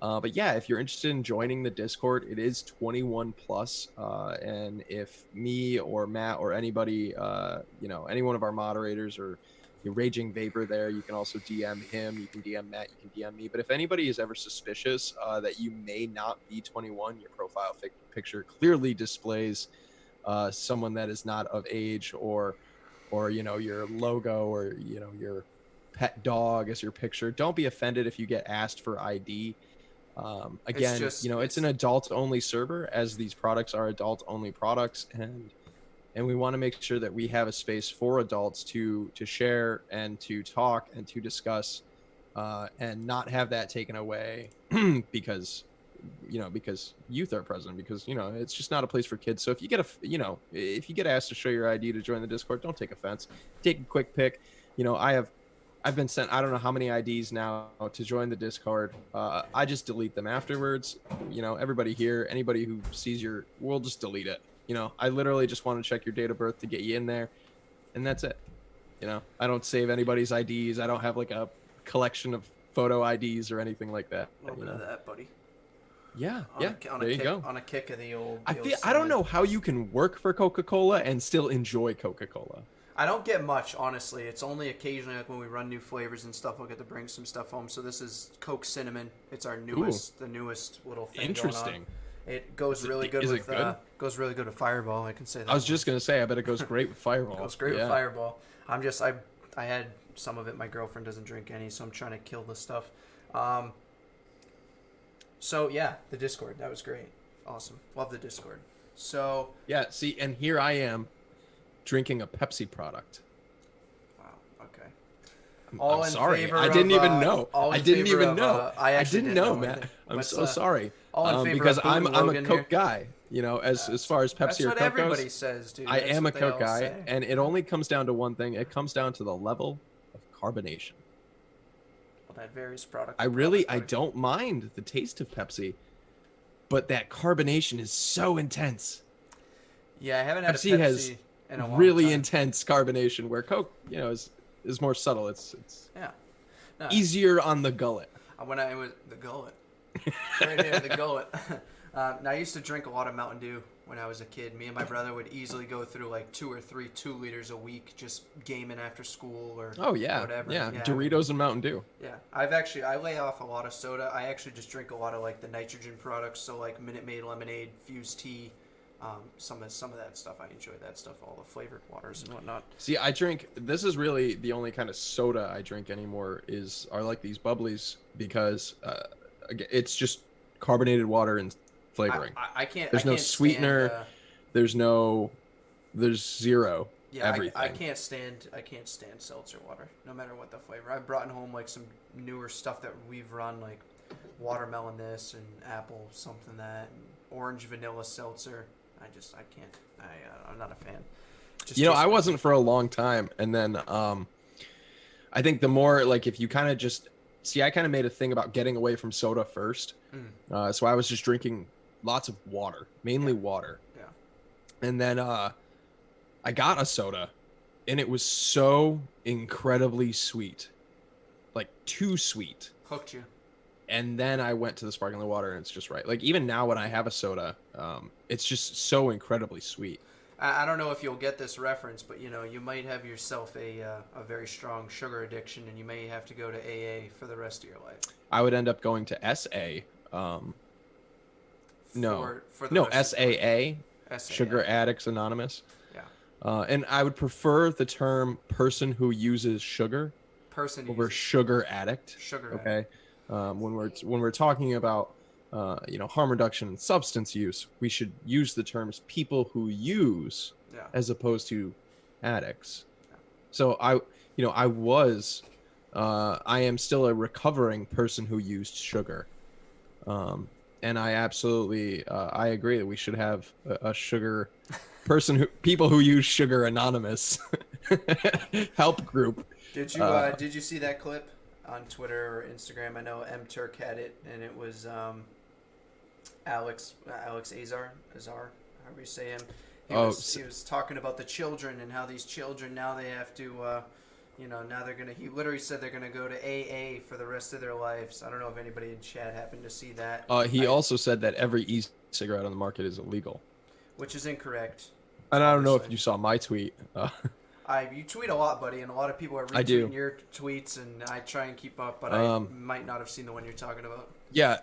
But yeah, if you're interested in joining the Discord, it is 21 plus. And if me or Matt or anybody, any one of our moderators or your Raging Vapor there, you can also DM him. You can DM Matt. You can DM me. But if anybody is ever suspicious that you may not be 21, your profile picture clearly displays someone that is not of age, or your logo, or your pet dog as your picture. Don't be offended if you get asked for ID. Again, it's an adult only server, as these products are adult only products, and we want to make sure that we have a space for adults to share and to talk and to discuss, and not have that taken away because youth are present, because it's just not a place for kids. So if you get if you get asked to show your ID to join the Discord, don't take offense. Take a quick pic. I've been sent I don't know how many IDs now to join the Discord. I just delete them afterwards. Everybody here, anybody who sees we'll just delete it. I literally just want to check your date of birth to get you in there, and that's it. I don't save anybody's IDs. I don't have like a collection of photo IDs or anything like that. A little bit of that, buddy. Yeah, there you go. On a kick of the old. I don't know how you can work for Coca-Cola and still enjoy Coca-Cola. I don't get much, honestly. It's only occasionally, like when we run new flavors and stuff, I'll get to bring some stuff home. So this is Coke Cinnamon. It's our newest little thing. Interesting. Going on. It goes really good with goes really good with Fireball. I can say that. I was just gonna say, I bet it goes great with Fireball. It goes great with Fireball. I had some of it. My girlfriend doesn't drink any, so I'm trying to kill the stuff. So yeah, the Discord, that was great. Awesome. Love the Discord. So yeah, see, and here I am drinking a Pepsi product. Wow. Okay. I'm sorry. I didn't even know. I didn't even know. I didn't know, Matt. I'm so sorry. Because I'm a Coke guy. As far as Pepsi or Coke goes. That's what everybody says, dude. I am a Coke guy, and it only comes down to one thing. It comes down to the level of carbonation. Well, that varies product. I don't mind the taste of Pepsi, but that carbonation is so intense. Yeah, I haven't had Pepsi has in a long really time. intense carbonation, where Coke, is more subtle. It's No. easier on the gullet. When I was the gullet, right here, the gullet. Now, I used to drink a lot of Mountain Dew when I was a kid. Me and my brother would easily go through like 2 or 3 2-liters a week, just gaming after school or whatever. Yeah, Doritos and Mountain Dew. Yeah, I lay off a lot of soda. I actually just drink a lot of like the nitrogen products, so like Minute Maid lemonade, Fuse tea. Some of that stuff, I enjoy that stuff, all the flavored waters and whatnot. See, this is really the only kind of soda I drink anymore are like these bubblies, because it's just carbonated water and flavoring. I can't. There's no sweetener. There's zero. Yeah, everything. I can't stand seltzer water, no matter what the flavor. I've brought home like some newer stuff that we've run, like watermelon this and apple something that, and orange vanilla seltzer. I can't. I'm not a fan. I wasn't for a long time, and then I think the more, like, if you kind of just see, I kind of made a thing about getting away from soda first. So I was just drinking lots of water, mainly water. Yeah. And then I got a soda, and it was so incredibly sweet, like too sweet. Hooked you. And then I went to the sparkling water, and it's just right. Like, even now when I have a soda, it's just so incredibly sweet. I don't know if you'll get this reference, but you might have yourself a very strong sugar addiction, and you may have to go to AA for the rest of your life. I would end up going to SA. SAA, Sugar Addicts Anonymous. Yeah. And I would prefer the term person who uses sugar over sugar addict. Sugar okay. Addict. When we're talking about harm reduction and substance use, we should use the terms people who use as opposed to addicts. Yeah. So I am still a recovering person who used sugar. and I absolutely I agree that we should have a sugar people who use Sugar Anonymous help group. Did you see that clip on Twitter or Instagram? I know M Turk had it, and it was Alex Azar, however you say him. He was talking about the children and how these children now they have to, now they're gonna. He literally said they're gonna go to AA for the rest of their lives. I don't know if anybody in chat happened to see that. He also said that every e-cigarette on the market is illegal, which is incorrect. And I don't know if you saw my tweet. You tweet a lot, buddy, and a lot of people are retweeting your tweets, and I try and keep up, but I might not have seen the one you're talking about. Yeah,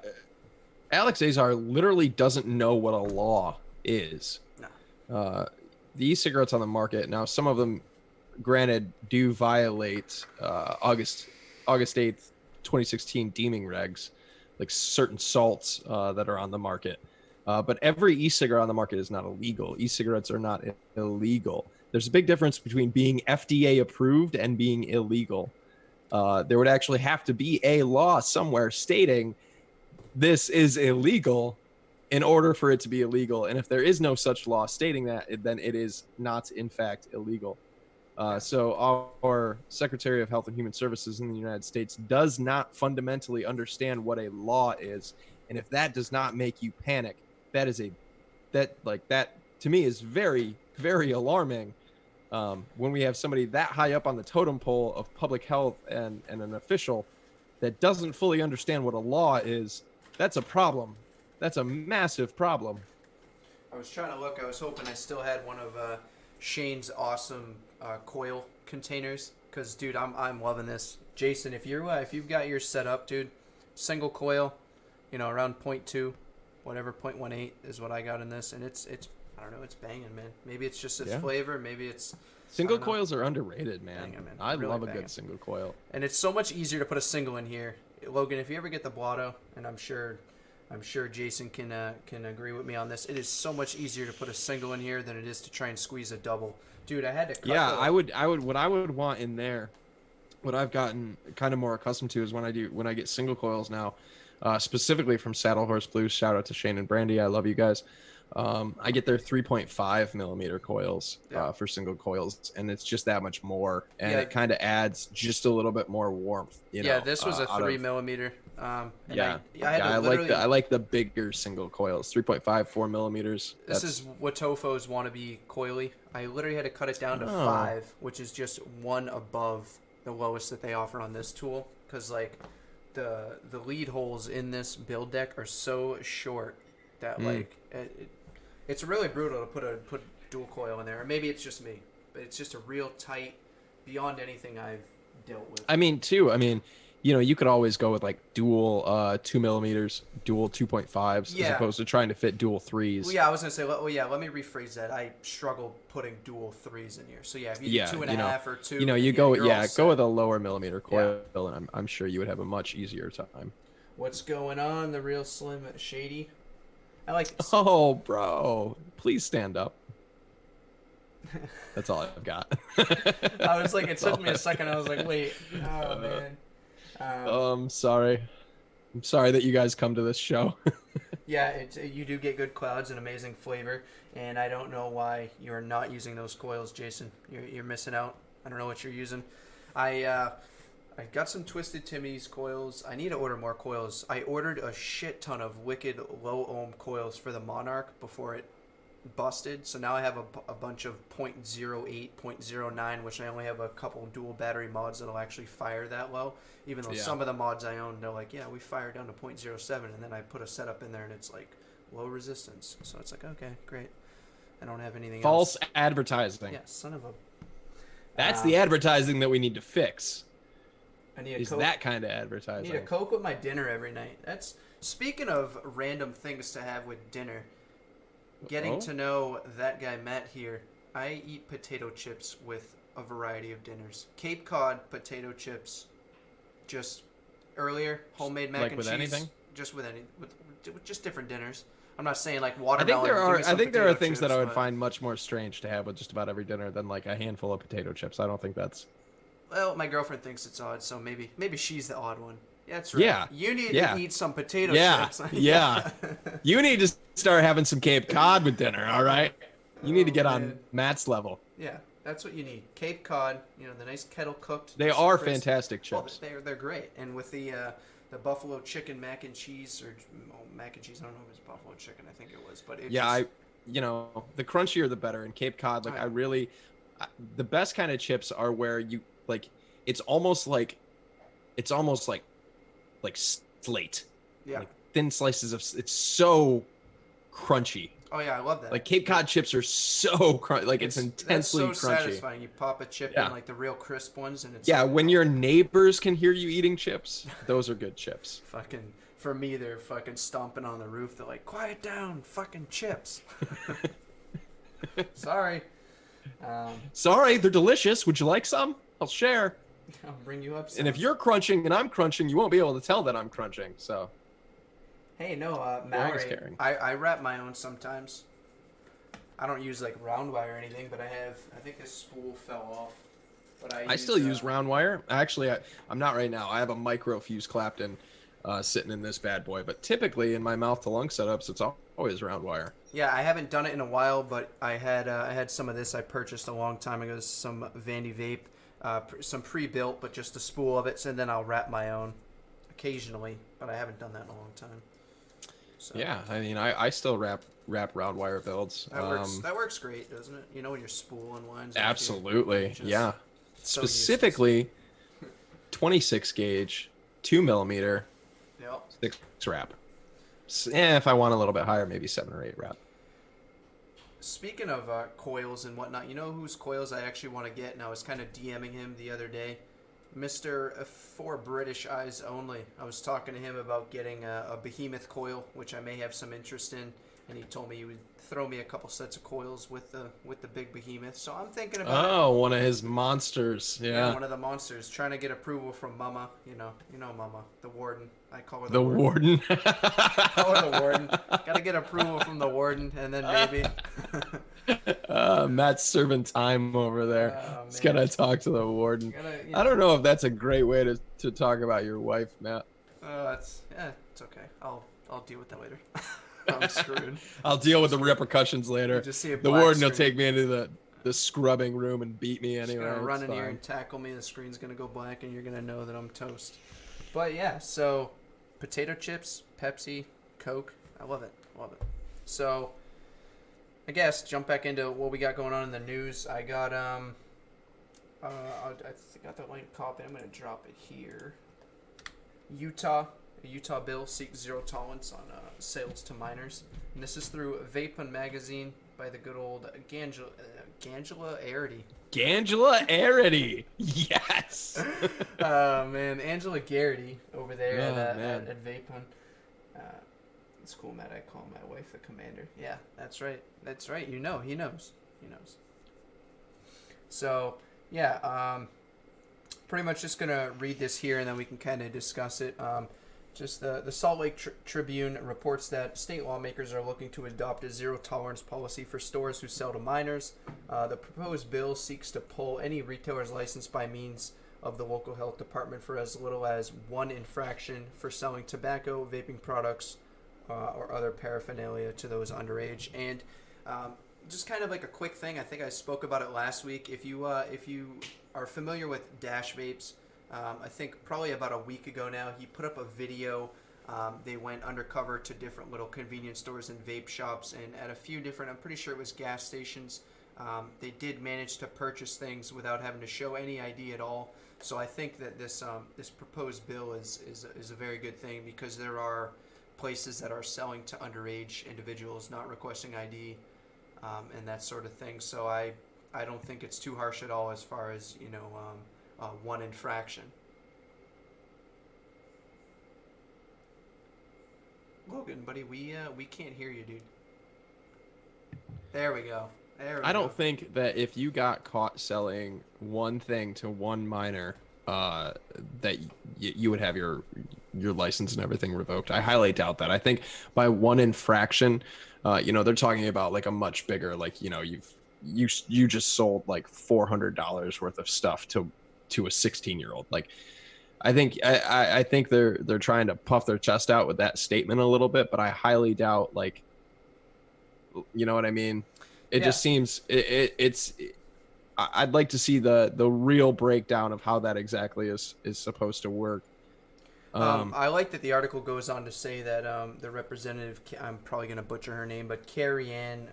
Alex Azar literally doesn't know what a law is. No. The e-cigarettes on the market now, some of them, granted, do violate August 8th, 2016 deeming regs, like certain salts that are on the market. But every e-cigarette on the market is not illegal. E-cigarettes are not illegal. There's a big difference between being FDA approved and being illegal. There would actually have to be a law somewhere stating this is illegal in order for it to be illegal. And if there is no such law stating that, then it is not, in fact, illegal. So our Secretary of Health and Human Services in the United States does not fundamentally understand what a law is. And if that does not make you panic, that to me is very, very alarming. When we have somebody that high up on the totem pole of public health and an official that doesn't fully understand what a law is, that's a problem. That's a massive problem. I was trying to look. I was hoping I still had one of Shane's awesome coil containers, because dude, I'm loving this. Jason, if you've got yours set up, dude, single coil, around 0.2, whatever, 0.18 is what I got in this, and it's I don't know, it's banging, man. Maybe it's just its flavor, maybe it's single coils are underrated, man. Banging, man. I really love banging. A good single coil. And it's so much easier to put a single in here. Logan, if you ever get the Blotto, and I'm sure Jason can agree with me on this, it is so much easier to put a single in here than it is to try and squeeze a double. Dude, I had to cut I would what I would want in there, what I've gotten kind of more accustomed to is when I get single coils now, specifically from Saddle Horse Blues. Shout out to Shane and Brandy. I love you guys. I get their 3.5 millimeter coils for single coils, and it's just that much more, and it kind of adds just a little bit more warmth. This was a 3 millimeter. I like the bigger single coils, 3.5, 4 millimeters. This is what Tofos want to be coily. I literally had to cut it down to 5, which is just one above the lowest that they offer on this tool, because like the lead holes in this build deck are so short that it's really brutal to put dual coil in there. Or maybe it's just me, but it's just a real tight, beyond anything I've dealt with. You could always go with like dual 2 millimeters, dual 2.5s, as opposed to trying to fit dual 3s. Well, yeah, I was gonna say, let me rephrase that. I struggle putting dual 3s in here. So yeah, if you do 2.5 or 2, go with a lower millimeter coil, and I'm sure you would have a much easier time. What's going on? The real Slim Shady. I like this. Oh, bro, please stand up. That's all I've got. I was like, it took me a second. I was like, wait, oh man. I'm sorry. I'm sorry that you guys come to this show. You do get good clouds and amazing flavor, and I don't know why you're not using those coils, Jason. You're missing out. I don't know what you're using. I got some Twisted Timmy's coils. I need to order more coils. I ordered a shit ton of wicked low ohm coils for the Monarch before it busted, so now I have a bunch of 0.08, 0.09, which I only have a couple dual battery mods that'll actually fire that low, even though some of the mods I own, they're like, we fire down to 0.07, and then I put a setup in there and it's like low resistance, so it's like, okay, great. I don't have anything False else. Advertising. Yeah, son of a... That's the advertising that we need to fix. I need a that kind of advertising. I need a Coke with my dinner every night. That's, speaking of random things to have with dinner, getting to know that guy Matt here, I eat potato chips with a variety of dinners. Cape Cod potato chips, just earlier, homemade mac and cheese. Anything? Just with just different dinners. I'm not saying like watermelon. I think there are things that I would find much more strange to have with just about every dinner than like a handful of potato chips. I don't think that's... Well, my girlfriend thinks it's odd, so maybe she's the odd one. That's right. Yeah. You need Yeah. to eat some potato Yeah. chips. Yeah. You need to start having some Cape Cod with dinner, all right? You need to get on man. Matt's level. Yeah, that's what you need. Cape Cod, the nice kettle cooked. They nice are crisp. fantastic Well, chips. they're great. And with the buffalo chicken mac and cheese or mac and cheese, I don't know if it was buffalo chicken. I think it was, but it Yeah, just, the crunchier the better. And Cape Cod, like the best kind of chips are where you like it's almost like slate. yeah. Like thin slices of it's so crunchy. Oh yeah, I love that. Like Cape Cod chips are so crunchy. Like it's intensely that's so crunchy. satisfying. You pop a chip in like the real crisp ones, and it's when your neighbors can hear you eating chips, those are good chips. fucking for me, they're fucking stomping on the roof. They're like, "Quiet down, fucking chips." Sorry. Sorry, they're delicious. Would you like some? I'll share. I'll bring you up some. And if you're crunching and I'm crunching, you won't be able to tell that I'm crunching. So. Hey, no, Mallory, I wrap my own sometimes. I don't use like round wire or anything, but I think this spool fell off. But I still use round wire. Actually, I'm not right now. I have a micro fuse Clapton sitting in this bad boy. But typically in my mouth to lung setups, it's always round wire. Yeah, I haven't done it in a while, but I had some of this I purchased a long time ago. Some Vandy Vape, some pre-built, but just a spool of it. And then I'll wrap my own occasionally, but I haven't done that in a long time. So. Yeah, I mean, I still wrap round wire builds. That works great, doesn't it? When your spool unwinds. Absolutely, yeah. So specifically, 26 gauge, 2mm, yep. 6 wrap. If I want a little bit higher, maybe 7 or 8 wrap. Speaking of coils and whatnot, you know whose coils I actually want to get, and I was kind of DMing him the other day. Mr. For British Eyes Only. I was talking to him about getting a behemoth coil, which I may have some interest in, and he told me he would throw me a couple sets of coils with the big behemoth. So I'm thinking about Oh, one of his monsters. Yeah, one of the monsters. Trying to get approval from Mama. You know Mama, the warden. I call her the warden. Call her the warden. Got to get approval from the warden, and then maybe. Matt's serving time over there. Oh, He's gotta talk to the warden. I don't know if that's a great way to talk about your wife, Matt. It's okay. I'll deal with that later. I'm screwed. I'll deal with the repercussions later. Just see the warden will take me into the scrubbing room and beat me anyway. She's gonna run in here and tackle me. The screen's gonna go black, and you're gonna know that I'm toast. But yeah, so potato chips, Pepsi, Coke. I love it. Love it. So I guess jump back into what we got going on in the news. I got I got the link copy. I'm gonna drop it here. A Utah bill seeks zero tolerance on sales to minors, and this is through Vaping magazine by the good old Gangela Arity. Gangela Arity, yes. Oh man, Angela Garrity over there at Vaping. It's cool, Matt. I call my wife the commander. Yeah, that's right. That's right. He knows. So, yeah, pretty much just going to read this here, and then we can kind of discuss it. Just the Salt Lake Tribune reports that state lawmakers are looking to adopt a zero-tolerance policy for stores who sell to minors. The proposed bill seeks to pull any retailer's license by means of the local health department for as little as one infraction for selling tobacco, vaping products, or other paraphernalia to those underage. And just kind of like a quick thing, I think I spoke about it last week. If you are familiar with Dash Vapes, I think probably about a week ago now, he put up a video. They went undercover to different little convenience stores and vape shops, and at a few different, I'm pretty sure it was gas stations, they did manage to purchase things without having to show any ID at all. So I think that this proposed bill is a very good thing, because there are places that are selling to underage individuals, not requesting ID, and that sort of thing. So I don't think it's too harsh at all as far as one infraction. Logan, buddy, we can't hear you, dude. There we go. I don't think that if you got caught selling one thing to one minor, that you would have your license and everything revoked. I highly doubt that. I think by one infraction, they're talking about like a much bigger, like, you just sold like $400 worth of stuff to a 16-year-old. Like, I think they're trying to puff their chest out with that statement a little bit, but I highly doubt, like, you know what I mean? It Yeah. just seems I'd like to see the real breakdown of how that exactly is supposed to work. I like that the article goes on to say that the representative, I'm probably going to butcher her name, but Carrie Ann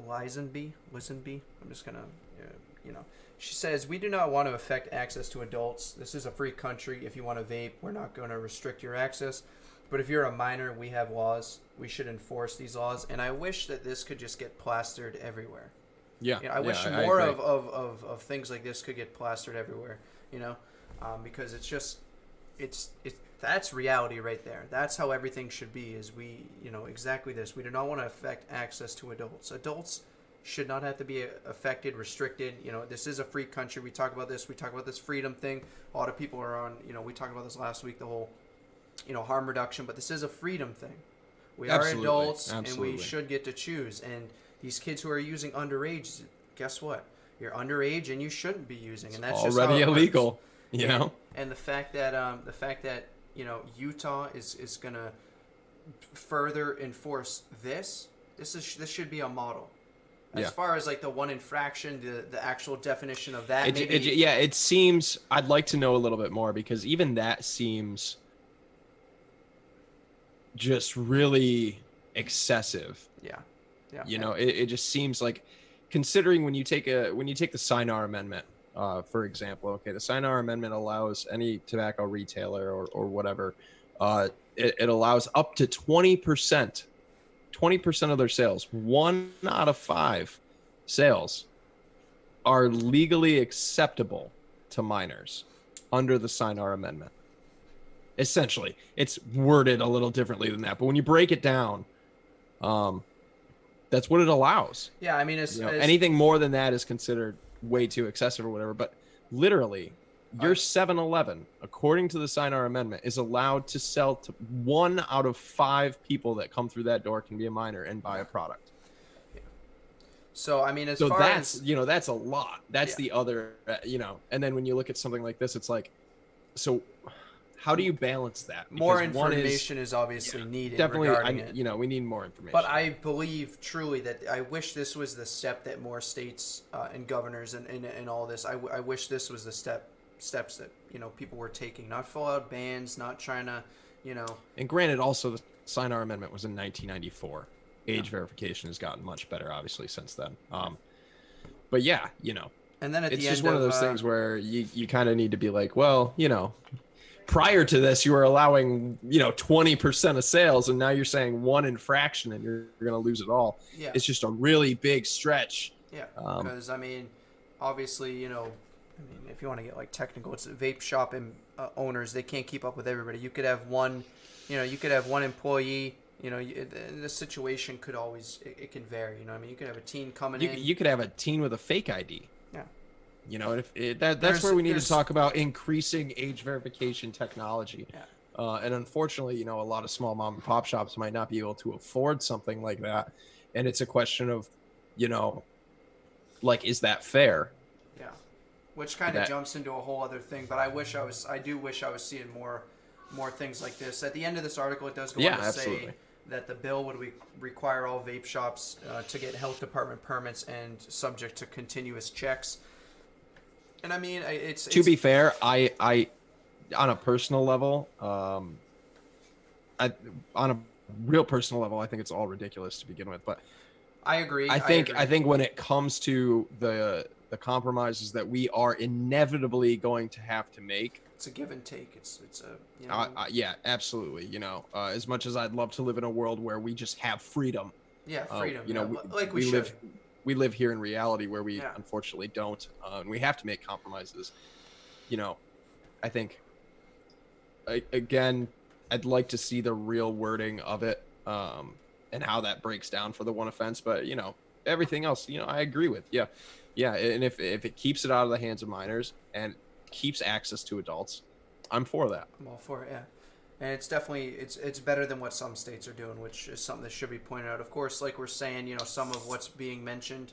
Lisenby, I'm just going to, you know, she says, we do not want to affect access to adults. This is a free country. If you want to vape, we're not going to restrict your access. But if you're a minor, we have laws. We should enforce these laws. And I wish that this could just get plastered everywhere. Yeah, I wish more of things like this could get plastered everywhere, because it's just, it's that's reality right there. That's how everything should be. Is we, exactly this. We do not want to affect access to adults. Adults should not have to be affected, restricted. This is a free country. We talk about this. We talk about this freedom thing. A lot of people are on. We talked about this last week. The whole, harm reduction. But this is a freedom thing. We are adults, and we should get to choose. And these kids who are using underage, guess what? You're underage, and you shouldn't be using. And that's already just illegal. And the fact that Utah is gonna further enforce this should be a model. As far as like the one infraction, the actual definition of that. It seems, I'd like to know a little bit more, because even that seems just really excessive. Yeah. It just seems like, considering when you take the Sinar Amendment, for example, okay, the Sinar Amendment allows any tobacco retailer or whatever, it allows up to 20% of their sales. 1 out of 5 sales are legally acceptable to minors under the Sinar Amendment. Essentially, it's worded a little differently than that, but when you break it down, that's what it allows. Yeah, I mean, anything more than that is considered way too excessive or whatever. But literally, your 7-Eleven, according to the Sinar Amendment, is allowed to sell to 1 out of 5 people that come through that door can be a minor and buy a product. Yeah. So I mean, that's that's a lot. That's the other, and then when you look at something like this, it's like, so how do you balance that? Because more information is obviously needed. Definitely, regarding it. We need more information. But I believe truly that I wish this was the step that more states and governors and all this. I wish this was the steps that people were taking, not full out bans, not trying to, And granted, also the Sinar Amendment was in 1994. Age verification has gotten much better, obviously, since then. But yeah, And then it's just one of those things where you kind of need to be like, well, prior to this, you were allowing, 20% of sales, and now you're saying 1 infraction and you're going to lose it all. Yeah. It's just a really big stretch. Yeah, because, obviously, if you want to get, like, technical, it's vape shop and owners, they can't keep up with everybody. You could have one employee, the situation could always, it can vary, you could have a teen coming in. You could have a teen with a fake ID. Yeah. That's where we need to talk about increasing age verification technology. Yeah. And unfortunately, a lot of small mom and pop shops might not be able to afford something like that. And it's a question of, like, is that fair? Yeah. Which kind of jumps into a whole other thing. But I do wish I was seeing more things like this. At the end of this article, it does go on to say that the bill would require all vape shops to get health department permits and subject to continuous checks. And I mean, it's to be fair, I on a personal level, on a real personal level, I think it's all ridiculous to begin with. But I agree. I think when it comes to the compromises that we are inevitably going to have to make, it's a give and take. It's yeah, absolutely. As much as I'd love to live in a world where we just have freedom. Yeah, freedom. We live here in reality where we unfortunately don't, and we have to make compromises. I think, again, I'd like to see the real wording of it, and how that breaks down for the one offense. But everything else, I agree with. Yeah, and if it keeps it out of the hands of minors and keeps access to adults, I'm for that. I'm all for it. Yeah. And it's definitely it's better than what some states are doing, which is something that should be pointed out. Of course, like we're saying, some of what's being mentioned,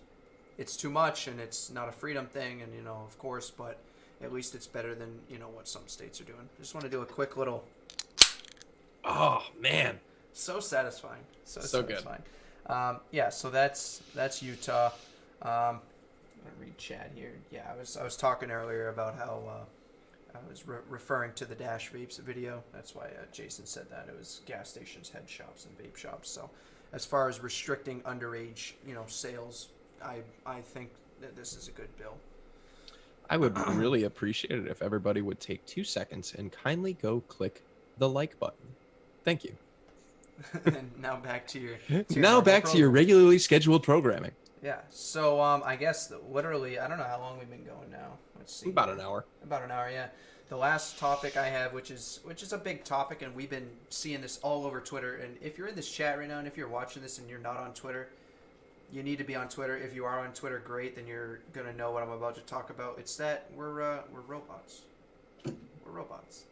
it's too much and it's not a freedom thing, and of course, but at least it's better than, what some states are doing. Just want to do a quick little. Oh man, So satisfying. So good. satisfying. Yeah, so that's Utah. I'm gonna read chat here. Yeah, I was talking earlier about how I was referring to the Dash Vapes video. That's why Jason said that. It was gas stations, head shops, and vape shops. So as far as restricting underage, sales, I think that this is a good bill. I would really appreciate it if everybody would take 2 seconds and kindly go click the like button. Thank you. And now back to your now back to your regularly scheduled programming. Yeah. So I guess literally, I don't know how long we've been going now. Let's see. About an hour. About an hour, yeah. The last topic I have, which is a big topic, and we've been seeing this all over Twitter. And if you're in this chat right now, and if you're watching this and you're not on Twitter, you need to be on Twitter. If you are on Twitter, great. Then you're gonna know what I'm about to talk about. It's that we're robots. We're robots.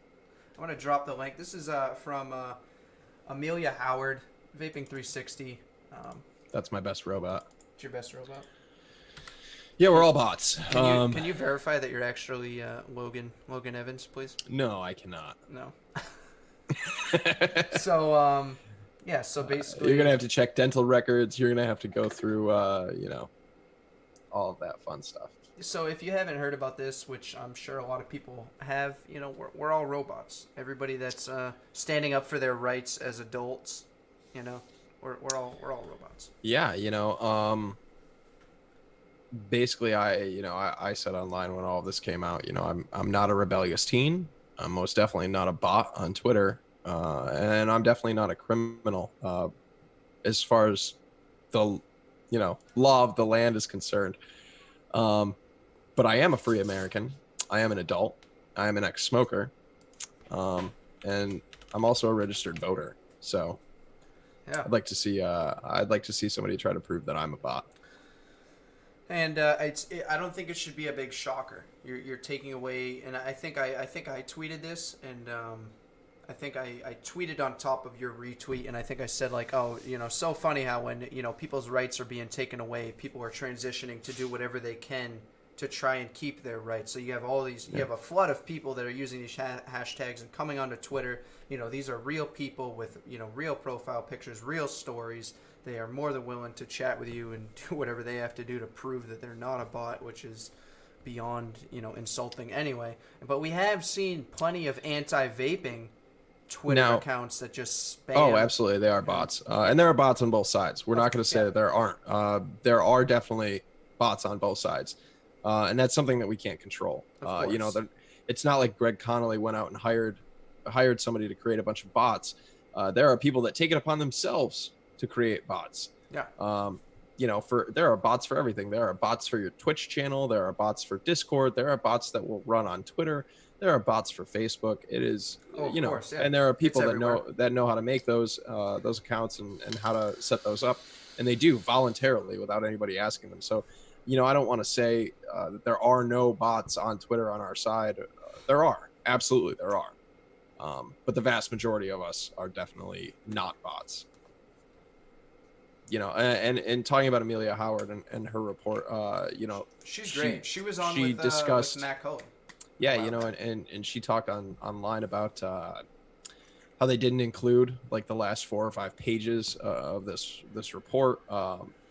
I want to drop the link. This is from Amelia Howard, Vaping 360. That's my best robot. It's your best robot. Yeah, we're all bots. Can you verify that you're actually Logan Evans, please? No, I cannot. No. So yeah. So basically, you're gonna have to check dental records. You're gonna have to go through, all of that fun stuff. So if you haven't heard about this, which I'm sure a lot of people have, we're all robots. Everybody that's standing up for their rights as adults, we're all robots. Yeah, basically I said online when all of this came out, I'm not a rebellious teen. I'm most definitely not a bot on Twitter, and I'm definitely not a criminal as far as the law of the land is concerned. But I am a free American. I am an adult. I am an ex-smoker, and I'm also a registered voter. So yeah, I'd like to see somebody try to prove that I'm a bot. And I don't think it should be a big shocker. You're taking away, and I think I tweeted this, and I think I tweeted on top of your retweet, and I think I said like, oh, so funny how when people's rights are being taken away, people are transitioning to do whatever they can to try and keep their rights. So you have all these, you have a flood of people that are using these hashtags and coming onto Twitter. These are real people with real profile pictures, real stories. They are more than willing to chat with you and do whatever they have to do to prove that they're not a bot, which is beyond, insulting anyway. But we have seen plenty of anti-vaping Twitter accounts that just spam. Oh, absolutely. They are bots. And there are bots on both sides. We're not going to say that there aren't. There are definitely bots on both sides. And that's something that we can't control. It's not like Greg Connolly went out and hired somebody to create a bunch of bots. There are people that take it upon themselves to create bots. Yeah. There are bots for everything. There are bots for your Twitch channel. There are bots for Discord. There are bots that will run on Twitter. There are bots for Facebook. It is, course, yeah. And there are people that know how to make those accounts and how to set those up, and they do voluntarily without anybody asking them. So, I don't want to say that there are no bots on Twitter on our side. There are, absolutely, there are. But the vast majority of us are definitely not bots. And talking about Amelia Howard and her report, she's great. She was on with Matt Cullen. Yeah, and she talked online about how they didn't include like the last 4 or 5 pages of this report.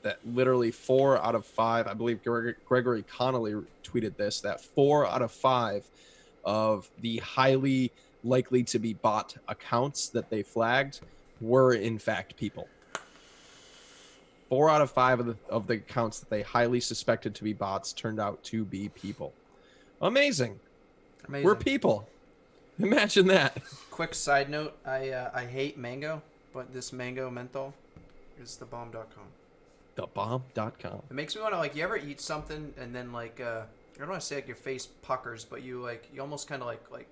That literally 4 out of 5, I believe Gregory Connolly tweeted this, that 4 out of 5 of the highly likely to be bot accounts that they flagged were in fact people. 4 out of 5 of the accounts that they highly suspected to be bots turned out to be people. Amazing. We're people. Imagine that. Quick side note, I hate mango, but this mango menthol is thebomb.com. Thebomb.com. It makes me want to, you ever eat something and then I don't want to say your face puckers, but you almost kind of like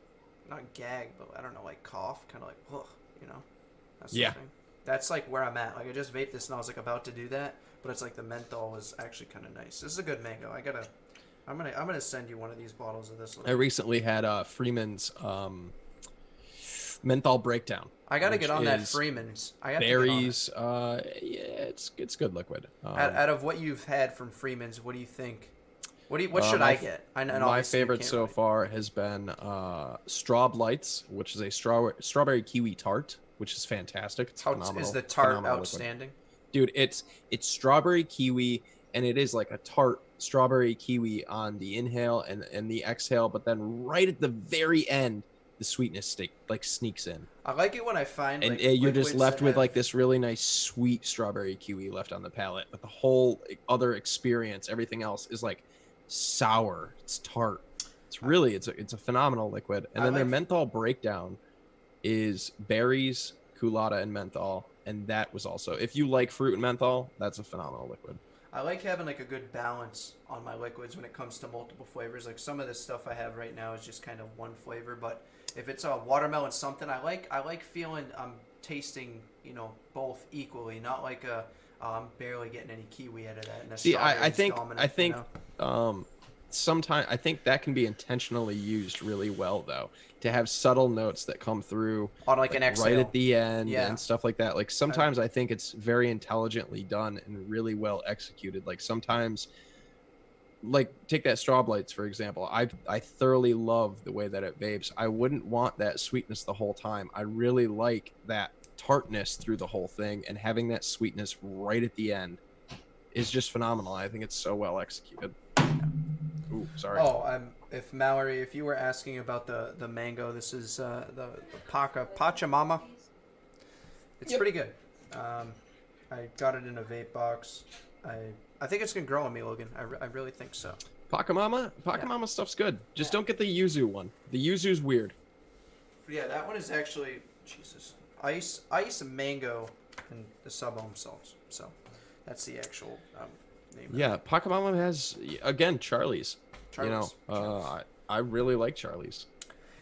not gag, but I don't know, cough, kind of ugh, That's yeah. Something. That's where I'm at. I just vaped this and I was about to do that, but it's the menthol was actually kind of nice. This is a good mango. I'm gonna send you one of these bottles of this. I recently had Freeman's menthol breakdown. I gotta get on that Freeman's. I got berries. Yeah, it's good liquid. Out of what you've had from Freeman's, what do you think? What should I get? And My obviously you favorite can't so really- far has been Straub Lights, which is a strawberry kiwi tart, which is fantastic. It's How phenomenal. is the tart phenomenal liquid. outstanding? Dude, it's strawberry kiwi, and it is like a tart strawberry kiwi on the inhale and the exhale, but then right at the very end, the sweetness sneaks in, I like it when I find and like you're just liquids left that with have- like this really nice sweet strawberry kiwi left on the palate, but the whole other experience, everything else is like sour. It's tart. It's a phenomenal liquid. And I then their like- menthol breakdown is berries, culotta, and menthol. And that was also, if you like fruit and menthol, that's a phenomenal liquid. I like having like a good balance on my liquids when it comes to multiple flavors. Like some of this stuff I have right now is just kind of one flavor, but if it's a watermelon something, I like feeling I'm tasting, both equally, not like I'm barely getting any kiwi out of that. And See, I think dominant, sometimes I think that can be intentionally used really well, though, to have subtle notes that come through on like an exhale right at the end Yeah. and stuff like that. Like sometimes I think it's very intelligently done and really well executed. Like sometimes, like take that Straub Lights for example. I thoroughly love the way that it vapes. I wouldn't want that sweetness the whole time. I really like that tartness through the whole thing, and having that sweetness right at the end is just phenomenal. I think it's so well executed. Ooh, sorry. Oh, if Mallory, if you were asking about the mango, this is the Pachamama. It's pretty good. I got it in a vape box. I think it's gonna grow on me, Logan. I really think so. Pachamama stuff's good. Just don't get the yuzu one. The yuzu's weird. Yeah, that one is actually ice mango and the sub-ohm salts. So that's the actual name. Yeah, Pachamama has again Charlie's. Charlie's. I really like Charlie's.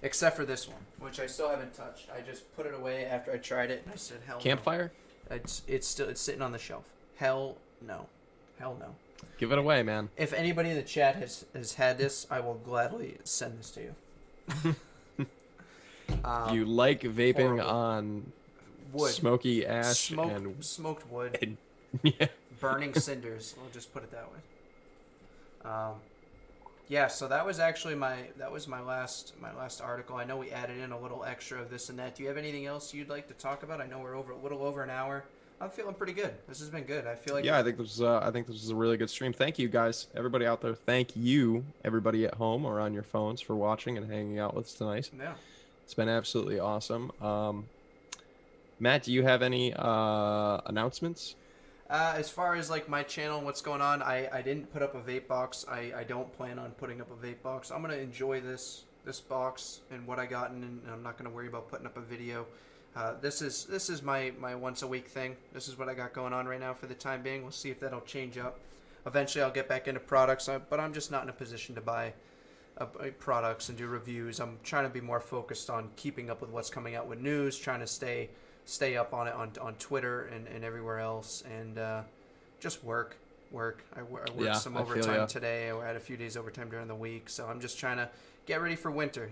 Except for this one, which I still haven't touched. I just put it away after I tried it, and I said, "Hell no." Campfire? It's sitting on the shelf. Hell no. Give it away, man. If anybody in the chat has had this, I will gladly send this to you. You like vaping horrible. on Wood, smoky ash smoked wood, and yeah. burning cinders. I'll just put it that way. Yeah, so that was actually my last article. I know we added in a little extra of this and that. Do you have anything else you'd like to talk about? I know we're a little over an hour. I'm feeling pretty good. This has been good. I feel like I think this was a really good stream. Thank you guys, everybody out there. Thank you, everybody at home or on your phones for watching and hanging out with us tonight. Yeah. It's been absolutely awesome. Matt, do you have any announcements? As far as like my channel and what's going on, I didn't put up a vape box. I don't plan on putting up a vape box. I'm gonna enjoy this box and what I got in, and I'm not gonna worry about putting up a video. This is my once a week thing. This is what I got going on right now for the time being. We'll see if that'll change up. Eventually, I'll get back into products, but I'm just not in a position to buy products and do reviews. I'm trying to be more focused on keeping up with what's coming out with news, trying to stay up on it on Twitter and everywhere else, and just work. I worked some overtime today. I had a few days overtime during the week, so I'm just trying to get ready for winter,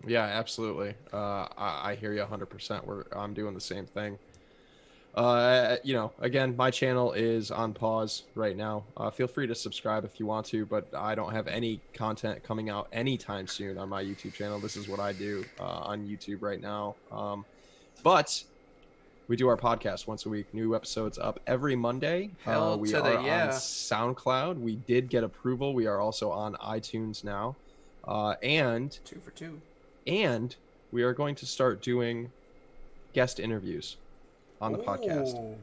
Yeah, absolutely. I hear you 100%. I'm doing the same thing. Again, my channel is on pause right now. Feel free to subscribe if you want to, but I don't have any content coming out anytime soon on my YouTube channel. This is what I do on YouTube right now. But we do our podcast once a week. New episodes up every Monday. We are on SoundCloud. We did get approval. We are also on iTunes now. And 2 for 2. And we are going to start doing guest interviews on the podcast.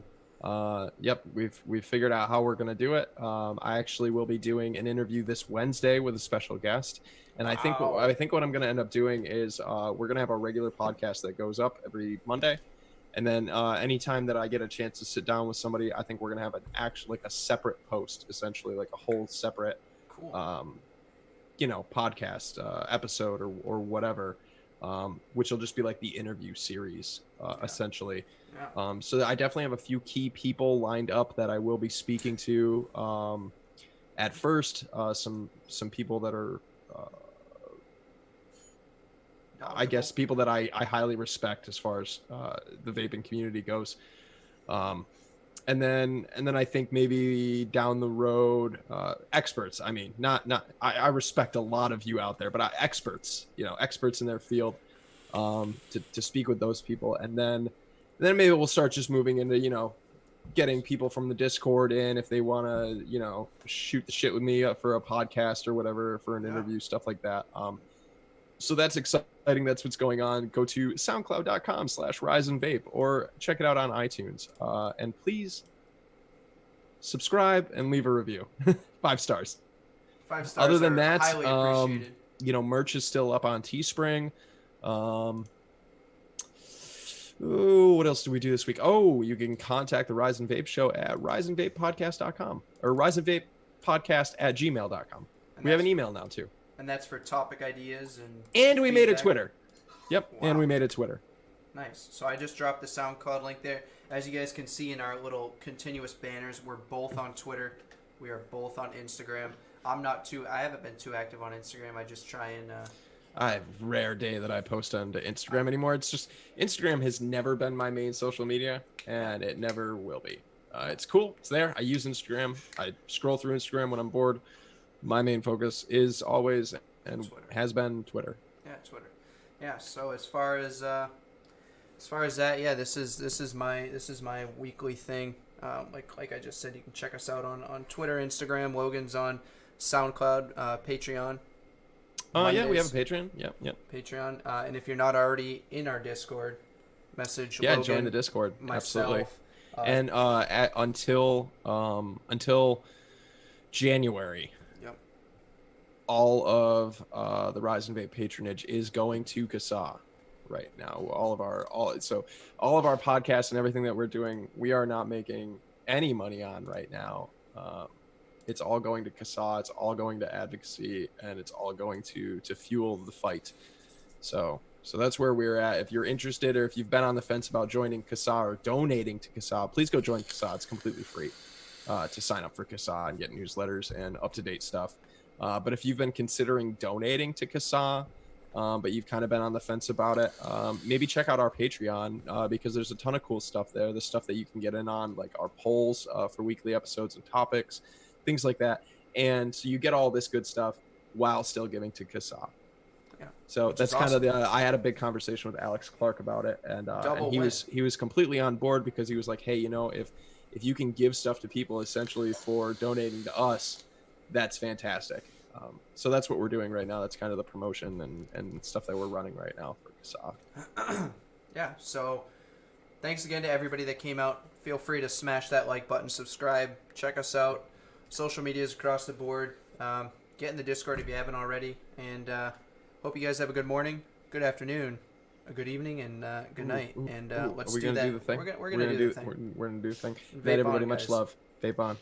Yep, we've figured out how we're going to do it. I actually will be doing an interview this Wednesday with a special guest. And I think what I'm going to end up doing is we're going to have a regular podcast that goes up every Monday. And then anytime that I get a chance to sit down with somebody, I think we're going to have a separate post, essentially like a whole separate podcast episode or whatever, which will just be like the interview series, essentially. Yeah. So I definitely have a few key people lined up that I will be speaking to. At first, some people that are, I guess, people that I highly respect as far as the vaping community goes. and then I think maybe down the road, experts. I mean, I respect a lot of you out there, but experts, experts in their field, to speak with those people, and then maybe we'll start just moving into, getting people from the Discord in if they want to, shoot the shit with me for a podcast or whatever, for an interview, stuff like that. So that's exciting. That's what's going on. Go to soundcloud.com/riseandvape or check it out on iTunes. And please subscribe and leave a review. 5 stars. 5 stars. Other than that, highly appreciated. Merch is still up on Teespring. What else do we do this week? Oh, you can contact the Rise and Vape show at riseandvapepodcast.com or riseandvapepodcast@gmail.com. We have an email now too. And that's for topic ideas and we made a Twitter. Yep. Wow. And we made a Twitter. Nice. So I just dropped the SoundCloud link there. As you guys can see in our little continuous banners, we're both on Twitter. We are both on Instagram. I haven't been too active on Instagram. I just try and I have a rare day that I post onto Instagram anymore. It's just Instagram has never been my main social media, and it never will be. It's cool. It's there. I use Instagram. I scroll through Instagram when I'm bored. My main focus is always and Twitter. Has been Twitter. Yeah, Twitter. Yeah. So as far as that, yeah, this is my weekly thing. Like I just said, you can check us out on Twitter, Instagram. Logan's on SoundCloud, Patreon. Yeah, we have a Patreon. Yep. Patreon. And if you're not already in our Discord, message Logan, join the Discord. Myself, absolutely. And until January, all of the Rise and Vape patronage is going to CASA right now. All of our podcasts and everything that we're doing, we are not making any money on right now. It's all going to CASA, it's all going to Advocacy, and it's all going to fuel the fight. So that's where we're at. If you're interested, or if you've been on the fence about joining CASA or donating to CASA, please go join CASA. It's completely free to sign up for CASA and get newsletters and up-to-date stuff. But if you've been considering donating to CASA, but you've kind of been on the fence about it, maybe check out our Patreon, because there's a ton of cool stuff there. The stuff that you can get in on, like our polls for weekly episodes and topics, things like that. And so you get all this good stuff while still giving to CASA. Yeah. So that's kind of I had a big conversation with Alex Clark about it, and he was completely on board, because he was like, hey, if you can give stuff to people essentially for donating to us, that's fantastic. So that's what we're doing right now. That's kind of the promotion and stuff that we're running right now for CASA. Yeah. So thanks again to everybody that came out. Feel free to smash that like button, subscribe, check us out. Social medias across the board. Get in the Discord if you haven't already. And hope you guys have a good morning, good afternoon, a good evening, and good night. And let's do that. Do the thing? We're gonna do the thing. We're gonna do the thing. Everybody, much love. Vape on.